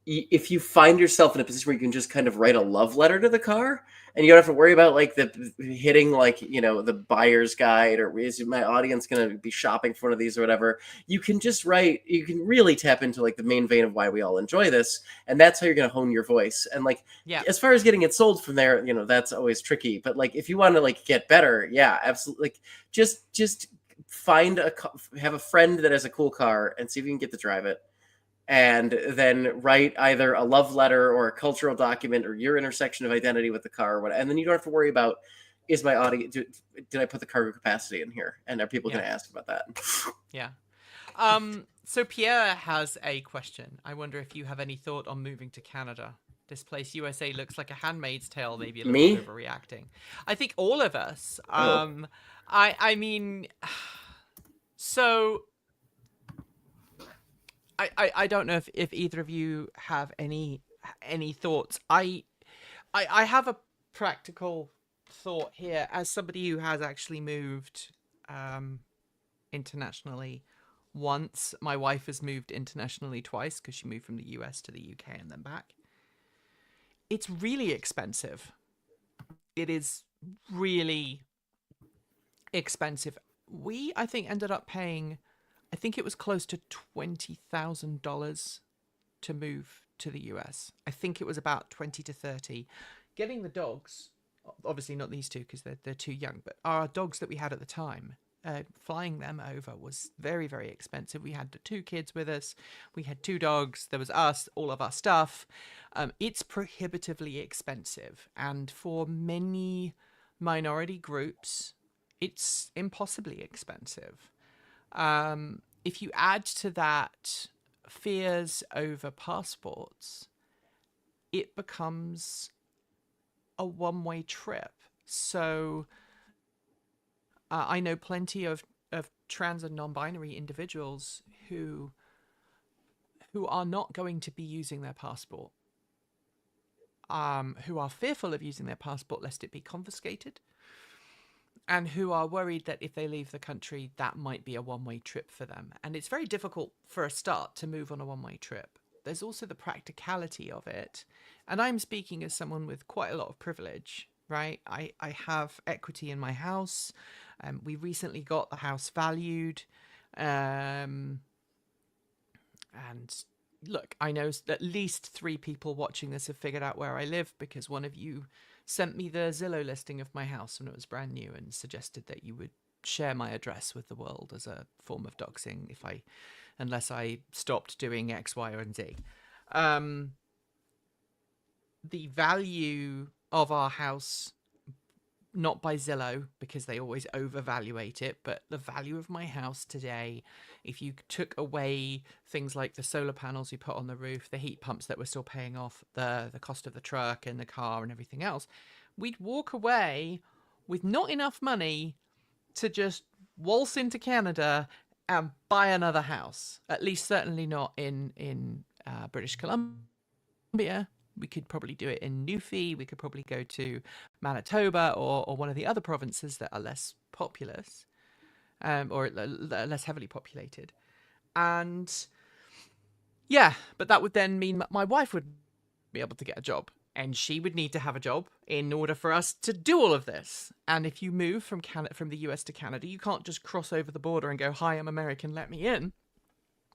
if you find yourself in a position where you can just kind of write a love letter to the car and you don't have to worry about like the hitting like, you know, the buyer's guide, or is my audience going to be shopping for one of these or whatever, you can just write, you can really tap into like the main vein of why we all enjoy this. And that's how you're going to hone your voice. And like, as far as getting it sold from there, you know, that's always tricky. But like, if you want to like get better, yeah, absolutely. Like just have a friend that has a cool car and see if you can get to drive it. And then write either a love letter or a cultural document or your intersection of identity with the car or whatever. And then you don't have to worry about, is my audience, did I put the cargo capacity in here? And are people going to ask about that? Yeah. So Pierre has a question. I wonder if you have any thought on moving to Canada. This place, USA, looks like a Handmaid's Tale, maybe a little overreacting. I think all of us. I mean, so... I don't know if either of you have any thoughts. I have a practical thought here as somebody who has actually moved internationally once. My wife has moved internationally twice because she moved from the US to the UK and then back. It's really expensive. It is really expensive. We, I think, ended up paying, I think it was close to $20,000 to move to the US. I think it was about 20 to 30. Getting the dogs obviously not these two because they're too young, but our dogs that we had at the time, flying them over was very, very expensive. We had the 2 kids with us. We had 2 dogs. There was us, all of our stuff. It's prohibitively expensive. And for many minority groups, it's impossibly expensive. If you add to that fears over passports, it becomes a one-way trip. So I know plenty of trans and non-binary individuals who are not going to be using their passport, who are fearful of using their passport lest it be confiscated, and who are worried that if they leave the country, that might be a one-way trip for them. And it's very difficult for a start to move on a one-way trip. There's also the practicality of it. And I'm speaking as someone with quite a lot of privilege, right? I have equity in my house. We recently got the house valued. And look, I know at least 3 people watching this have figured out where I live because one of you sent me the Zillow listing of my house when it was brand new and suggested that you would share my address with the world as a form of doxing unless I stopped doing X, Y, or Z. The value of our house, not by Zillow, because they always overvaluate it, but the value of my house today, if you took away things like the solar panels we put on the roof, the heat pumps that we're still paying off, the cost of the truck and the car and everything else, we'd walk away with not enough money to just waltz into Canada and buy another house. At least certainly not in British Columbia. We could probably do it in Newfie. We could probably go to Manitoba or one of the other provinces that are less populous, or less heavily populated. And yeah, but that would then mean my wife would be able to get a job, and she would need to have a job in order for us to do all of this. And if you move from the US to Canada, you can't just cross over the border and go, "Hi, I'm American, let me in."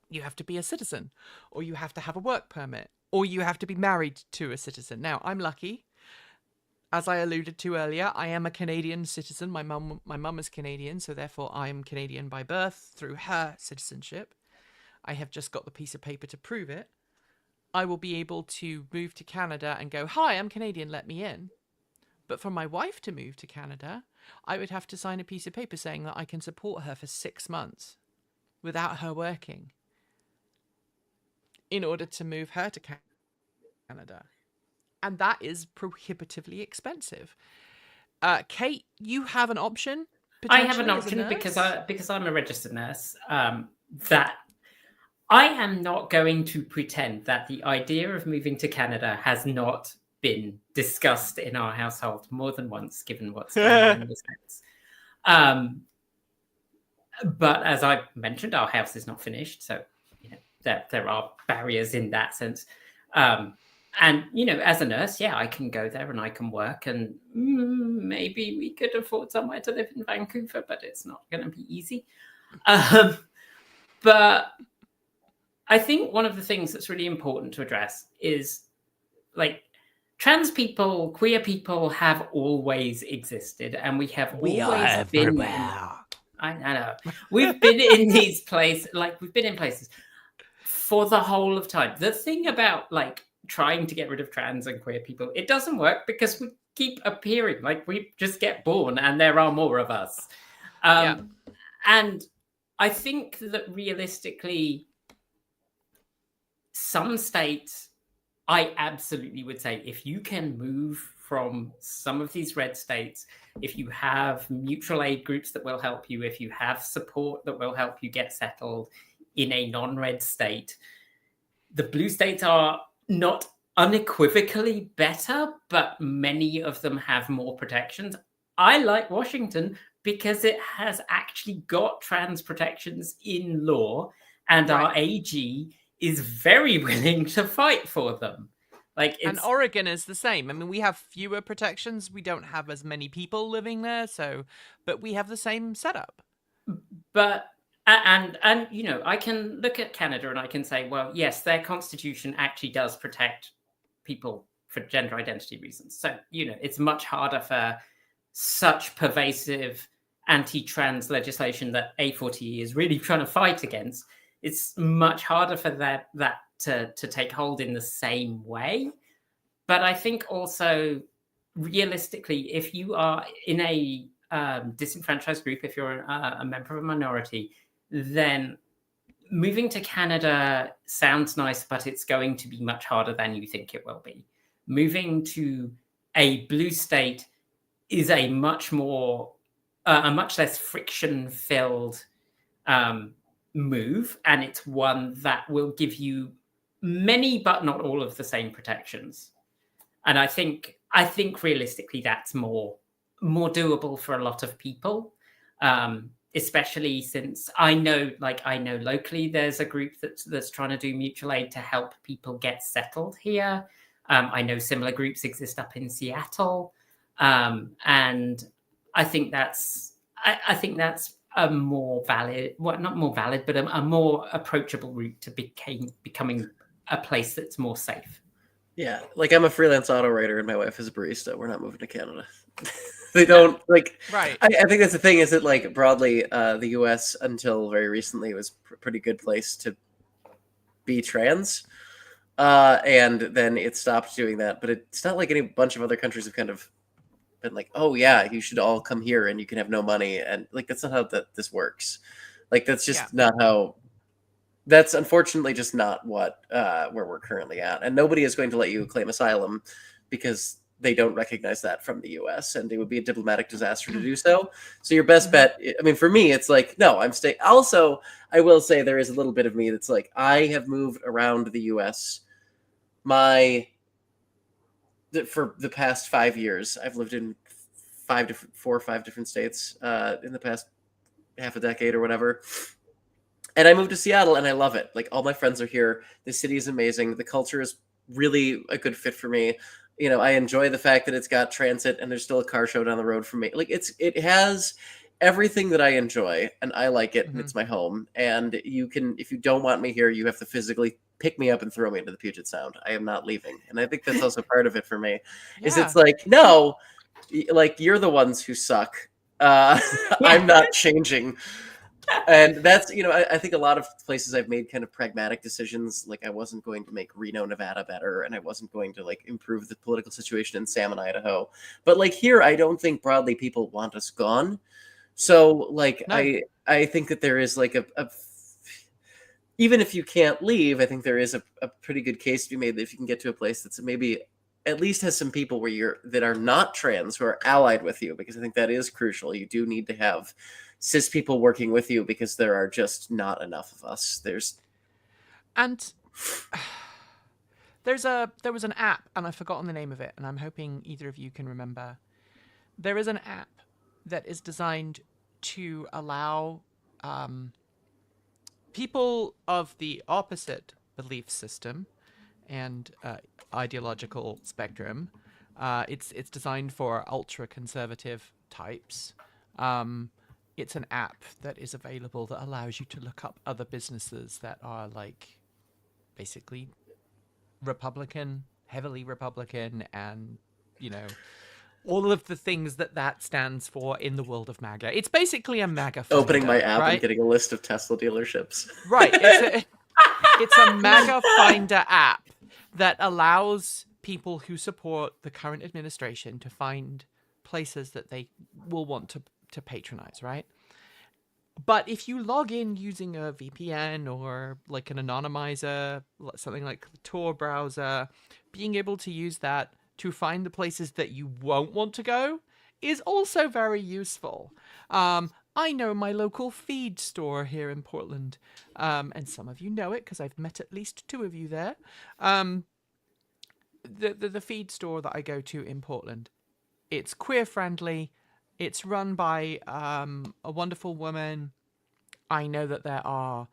You have to be a citizen, or you have to have a work permit, or you have to be married to a citizen. Now, I'm lucky. As I alluded to earlier, I am a Canadian citizen. My mum is Canadian, so therefore I am Canadian by birth through her citizenship. I have just got the piece of paper to prove it. I will be able to move to Canada and go, "Hi, I'm Canadian, let me in." But for my wife to move to Canada, I would have to sign a piece of paper saying that I can support her for 6 months without her working in order to move her to Canada. And that is prohibitively expensive. Kate, you have an option. I have an option because I'm a registered nurse. That I am not going to pretend that the idea of moving to Canada has not been discussed in our household more than once, given what's going on in this house. But as I mentioned, our house is not finished, so there are barriers in that sense. And, as a nurse, I can go there and I can work, and maybe we could afford somewhere to live in Vancouver, but it's not going to be easy. But I think one of the things that's really important to address is, trans people, queer people have always existed, and we have always been everywhere. I know. We've been in these places, we've been in places for the whole of time. The thing about trying to get rid of trans and queer people, it doesn't work because we keep appearing. We just get born and there are more of us. And I think that realistically, some states, I absolutely would say, if you can move from some of these red states, if you have mutual aid groups that will help you, if you have support that will help you get settled in a non-red state, the blue states are not unequivocally better, but many of them have more protections. I like Washington because it has actually got trans protections in law, and our AG is very willing to fight for them. And Oregon is the same. I mean, we have fewer protections. We don't have as many people living there, but we have the same setup. But and I can look at Canada and I can say, well, yes, their constitution actually does protect people for gender identity reasons. So, it's much harder for such pervasive anti-trans legislation that A4TE is really trying to fight against. It's much harder for that to take hold in the same way. But I think also, realistically, if you are in a disenfranchised group, if you're a member of a minority, then moving to Canada sounds nice, but it's going to be much harder than you think it will be. Moving to a blue state is a much less friction-filled move, and it's one that will give you many, but not all of the same protections. And I think realistically that's more doable for a lot of people, especially since I know locally there's a group that's trying to do mutual aid to help people get settled here. I know similar groups exist up in Seattle, and I think that's a more valid, well, not more valid, but a more approachable route to becoming a place that's more safe. Yeah, like I'm a freelance auto writer and my wife is a barista. We're not moving to Canada. They don't like. Right. I think that's the thing. Is that like broadly, the U.S. until very recently was a pretty good place to be trans, and then it stopped doing that. But it's not like any bunch of other countries have kind of been like, oh yeah, you should all come here and you can have no money, and like that's not how this works. Like that's just not how. That's unfortunately just not what where we're currently at, and nobody is going to let you claim asylum because they don't recognize that from the U.S. and it would be a diplomatic disaster to do so. So your best bet, I mean, for me, it's like, no, I'm staying. Also, I will say there is a little bit of me that's like, I have moved around the U.S. For the past 5 years. I've lived in 4 or 5 different states in the past half a decade or whatever. And I moved to Seattle and I love it. Like all my friends are here. The city is amazing. The culture is really a good fit for me. I enjoy the fact that it's got transit and there's still a car show down the road from me. Like it has everything that I enjoy and I like it and it's my home. And you can, if you don't want me here, you have to physically pick me up and throw me into the Puget Sound. I am not leaving. And I think that's also part of it for me is it's like, no, like you're the ones who suck. I'm not changing. And that's, I think a lot of places I've made kind of pragmatic decisions. Like I wasn't going to make Reno, Nevada better, and I wasn't going to like improve the political situation in Salmon, Idaho. But like here, I don't think broadly people want us gone. So like, no. I think that there is like a even if you can't leave, I think there is a pretty good case to be made that if you can get to a place that's maybe at least has some people that are not trans who are allied with you, because I think that is crucial. You do need to have cis people working with you because there are just not enough of us. There was an app and I've forgotten the name of it, and I'm hoping either of you can remember. There is an app that is designed to allow people of the opposite belief system and ideological spectrum. It's designed for ultra conservative types. It's an app that is available that allows you to look up other businesses that are like basically Republican, heavily Republican, and all of the things that stands for in the world of MAGA. It's basically a MAGA finder, opening my app and getting a list of Tesla dealerships. Right. It's a MAGA finder app that allows people who support the current administration to find places that they will want to patronize, right? But if you log in using a VPN or like an anonymizer, something like the Tor browser, being able to use that to find the places that you won't want to go is also very useful. I know my local feed store here in Portland, and some of you know it because I've met at least 2 of you there. The feed store that I go to in Portland, it's queer friendly. It's run by a wonderful woman. I know that there are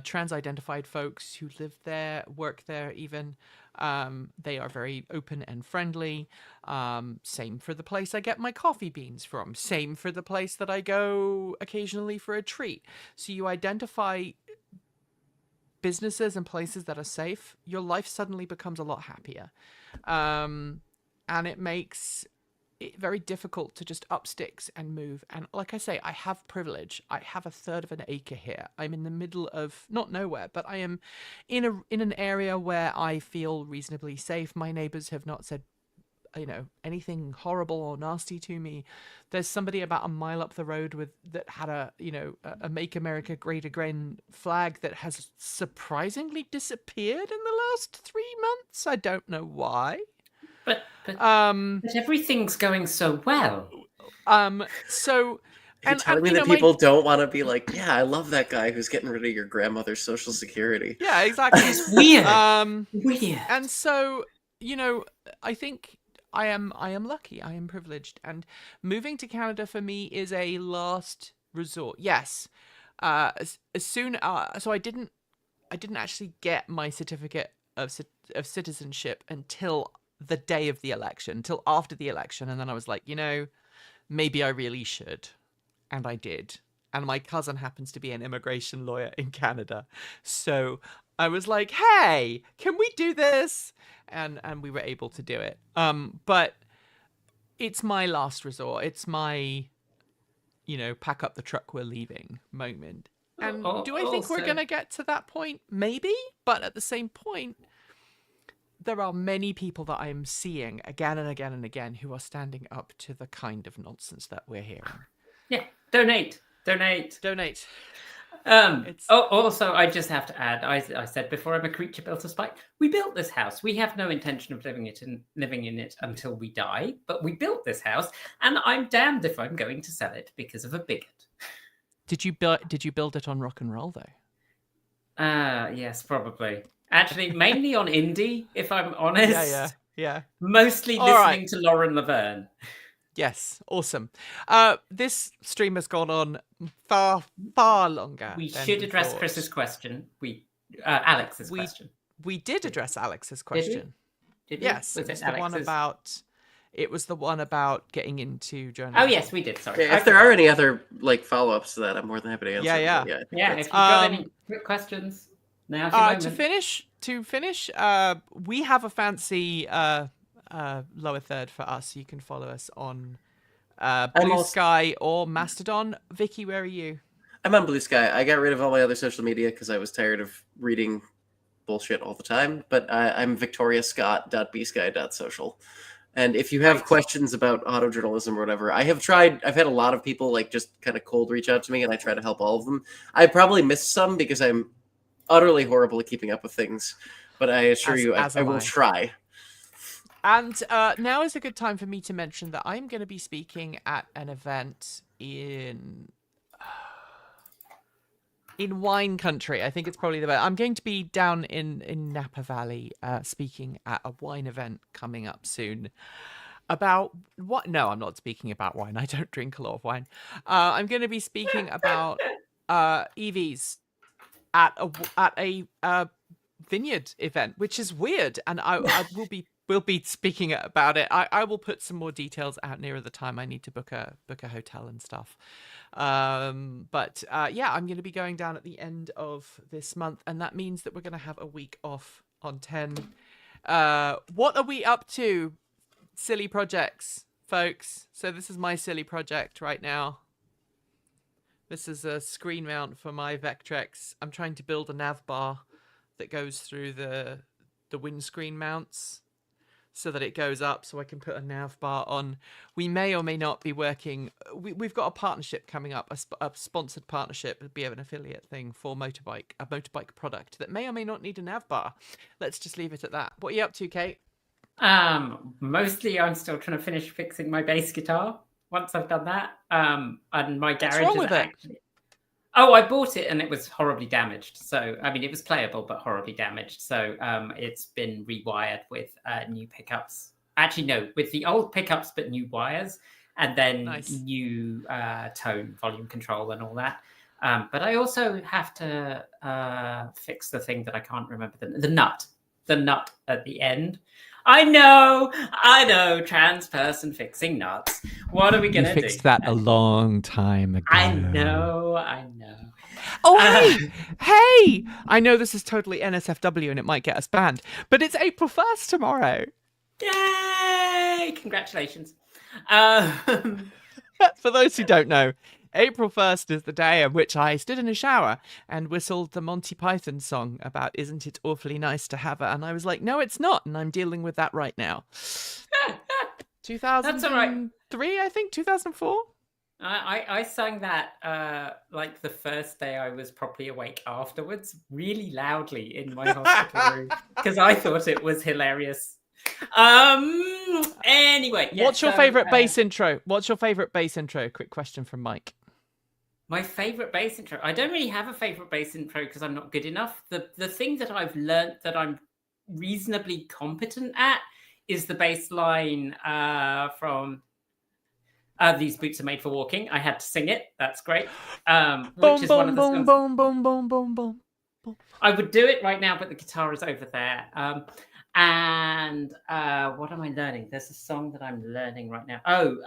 trans-identified folks who live there, work there even. They are very open and friendly. Same for the place I get my coffee beans from. Same for the place that I go occasionally for a treat. So you identify businesses and places that are safe, your life suddenly becomes a lot happier. And it makes it very difficult to just up sticks and move. And like I say, I have privilege. I have 1/3 of an acre here. I'm in the middle of, not nowhere, but I am in an area where I feel reasonably safe. My neighbors have not said, anything horrible or nasty to me. There's somebody about a mile up the road that had a Make America Great Again flag that has surprisingly disappeared in the last 3 months. I don't know why. But everything's going so well. So You're telling me that people don't want to be like, yeah, I love that guy who's getting rid of your grandmother's Social Security. Yeah, exactly. It's weird. Weird. And so, I think I am lucky. I am privileged, and moving to Canada for me is a last resort. Yes, as soon so I didn't actually get my certificate of citizenship until the day of the election, until after the election, and then I was like, maybe I really should, and I did. And my cousin happens to be an immigration lawyer in Canada, so I was like, hey, can we do this? And we were able to do it. But it's my last resort. It's my, pack up the truck, we're leaving moment. And do I think we're going to get to that point? Maybe. But at the same point, there are many people that I'm seeing again and again and again who are standing up to the kind of nonsense that we're hearing. Yeah. Donate. Also, I just have to add, I said before, I'm a creature built of spite. We built this house. We have no intention of living in it until we die, but we built this house, and I'm damned if I'm going to sell it because of a bigot. Did you build it on rock and roll though? Yes, probably. Actually, mainly on indie, if I'm honest. Yeah. Mostly listening to Lauren Laverne. Yes, awesome. This stream has gone on far, far longer. We should address Chris's question. Alex's question. We did address Alex's question. Did we? Yes, Was it was the one about getting into journalism. Oh yes, we did. Sorry. Okay, if there are any other follow-ups to that, I'm more than happy to answer. Yeah. If you've got any quick questions, now's your moment. To finish, we have a fancy lower third for us. You can follow us on Blue Sky or Mastodon. Vicky, where are you? I'm on Blue Sky. I got rid of all my other social media because I was tired of reading bullshit all the time. But I'm victoriascott.bsky.social. And if you have questions about auto journalism or whatever, I've had a lot of people just kind of cold reach out to me, and I try to help all of them. I probably missed some because I'm utterly horrible at keeping up with things. But I assure you, I will try. And now is a good time for me to mention that I'm going to be speaking at an event in wine country. I think it's probably the best. I'm going to be down in Napa Valley speaking at a wine event coming up soon. About what? No, I'm not speaking about wine. I don't drink a lot of wine. I'm going to be speaking about EVs at a vineyard event, which is weird, and we'll be speaking about it. I will put some more details out nearer the time. I need to book a hotel and stuff. But I'm going to be going down at the end of this month, and that means that we're going to have a week off on 10. What are we up to? Silly projects, folks. So this is my silly project right now. This is a screen mount for my Vectrex. I'm trying to build a nav bar that goes through the windscreen mounts so that it goes up so I can put a nav bar on. We may or may not be working. We've got a partnership coming up, a sponsored partnership. It'd be an affiliate thing for a motorbike product that may or may not need a nav bar. Let's just leave it at that. What are you up to, Kate? Mostly I'm still trying to finish fixing my bass guitar. Once I've done that, and my garage What's wrong with it? Oh, I bought it and it was horribly damaged. So, I mean, it was playable, but horribly damaged. So it's been rewired with new pickups. Actually, no, with the old pickups, but new wires, and then new tone, volume control and all that. But I also have to fix the thing that I can't remember, the nut at the end. I know, trans person fixing nuts. What are we going to do? You fixed that a long time ago. I know. Oh, hey! I know this is totally NSFW and it might get us banned, but it's April 1st tomorrow. Yay! Congratulations. For those who don't know, April 1st is the day on which I stood in a shower and whistled the Monty Python song about "Isn't it awfully nice to have her?" And I was like, no, it's not. And I'm dealing with that right now. 2003, That's all right. I think, 2004. I sang that like the first day I was properly awake afterwards, really loudly in my hospital room because I thought it was hilarious. Anyway, yeah, What's your favorite bass intro? What's your favorite bass intro? Quick question from Mike. My favorite bass intro. I don't really have a favorite bass intro because I'm not good enough. The thing that I've learned that I'm reasonably competent at is the bass line from "These Boots Are Made for Walking." I had to sing it. That's great. Which is one of the songs. Boom, boom, boom, boom, boom. I would do it right now, but the guitar is over there. And what am I learning? There's a song that I'm learning right now. Oh,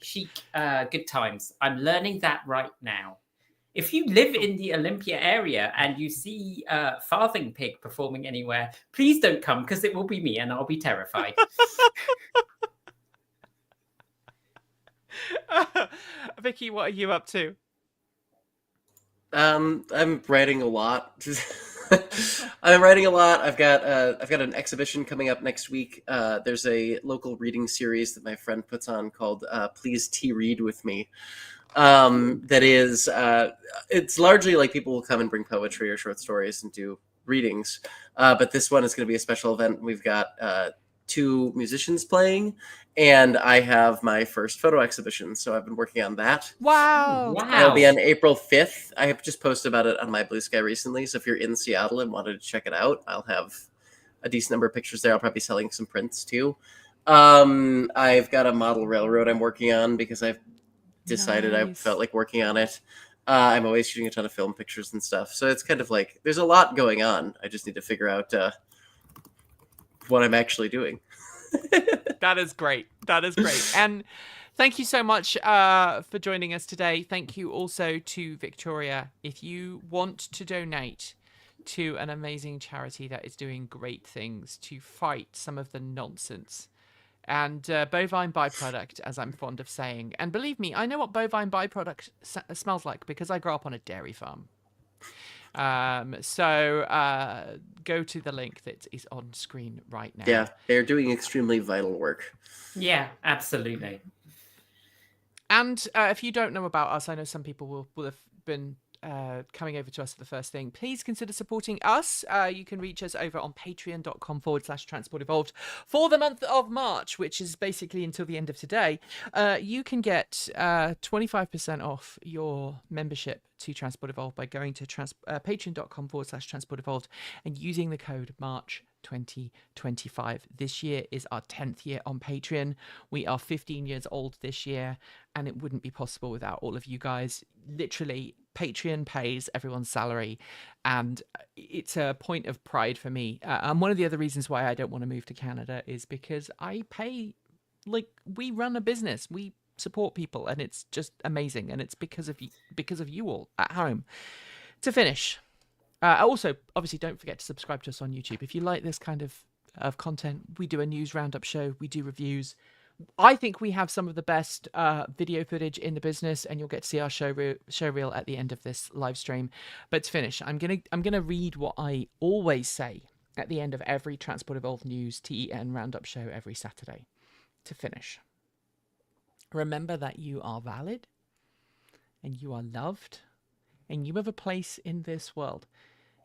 Chic, Good Times. I'm learning that right now. If you live in the Olympia area and you see Farthing Pig performing anywhere, please don't come because it will be me and I'll be terrified. Vicky, what are you up to? I'm writing a lot. I'm writing a lot. I've got an exhibition coming up next week. There's a local reading series that my friend puts on called "Please Tea Read with Me." That is, it's largely like people will come and bring poetry or short stories and do readings. But this one is going to be a special event. We've got 2 musicians playing, and I have my first photo exhibition. So I've been working on that. Wow. It'll be on April 5th. I have just posted about it on My Blue Sky recently. So if you're in Seattle and wanted to check it out, I'll have a decent number of pictures there. I'll probably be selling some prints too. I've got a model railroad I'm working on because I've decided I felt like working on it. I'm always shooting a ton of film pictures and stuff. So it's kind of like there's a lot going on. I just need to figure out what I'm actually doing. That is great. And thank you so much for joining us today. Thank you also to Victoria. If you want to donate to an amazing charity that is doing great things to fight some of the nonsense and bovine byproduct, as I'm fond of saying. And believe me, I know what bovine byproduct smells like because I grew up on a dairy farm. So go to the link that is on screen right now. Yeah, they're doing extremely vital work. Yeah, absolutely. And if you don't know about us, I know some people will have been coming over to us for the first thing. Please consider supporting us. You can reach us over on patreon.com/transportevolved. For the month of March, which is basically until the end of today, you can get 25% off your membership to Transport Evolved by going to patreon.com/transportevolved and using the code March 2025. This year is our 10th year on Patreon. We are 15 years old this year, and it wouldn't be possible without all of you guys. Literally, Patreon pays everyone's salary, and it's a point of pride for me. And one of the other reasons why I don't want to move to Canada is because I pay, like, we run a business, we support people, and it's just amazing. And it's because of you all at home. To finish, also, obviously, don't forget to subscribe to us on YouTube. If you like this kind of content, we do a news roundup show, we do reviews. I think we have some of the best video footage in the business, and you'll get to see our show reel at the end of this live stream. But to finish, I'm gonna read what I always say at the end of every Transport Evolved News TEN roundup show every Saturday. To finish, remember that you are valid, and you are loved, and you have a place in this world.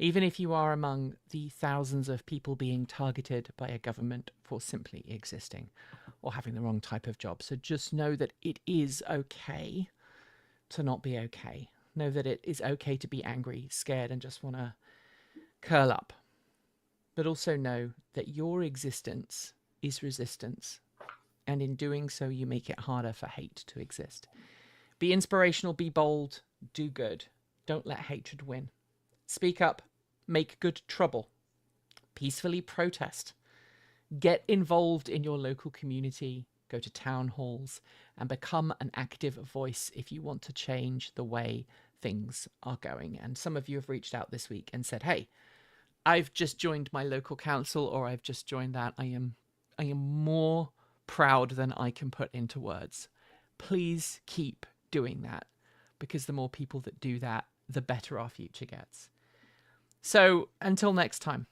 Even if you are among the thousands of people being targeted by a government for simply existing or having the wrong type of job. So just know that it is okay to not be okay. Know that it is okay to be angry, scared, and just want to curl up. But also know that your existence is resistance. And in doing so, you make it harder for hate to exist. Be inspirational, be bold, do good. Don't let hatred win. Speak up, make good trouble, peacefully protest, get involved in your local community, go to town halls, and become an active voice if you want to change the way things are going. And some of you have reached out this week and said, hey, I've just joined my local council, or I've just joined that. I am more proud than I can put into words. Please keep doing that, because the more people that do that, the better our future gets. So until next time,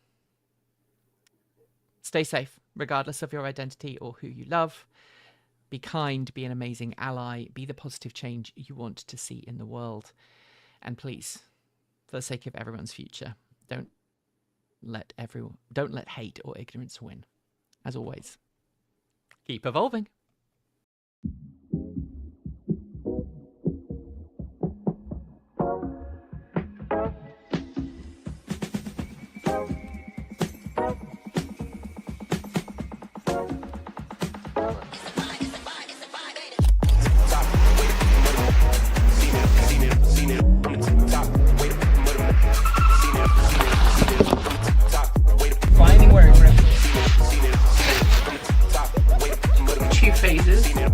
stay safe, regardless of your identity or who you love. Be kind, be an amazing ally, be the positive change you want to see in the world. And please, for the sake of everyone's future, don't let hate or ignorance win. As always, keep evolving. Finding where it two phases. Slide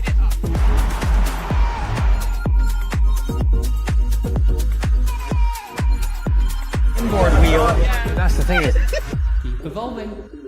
it up. Board wheel. Yeah. That's the thing. Keep evolving.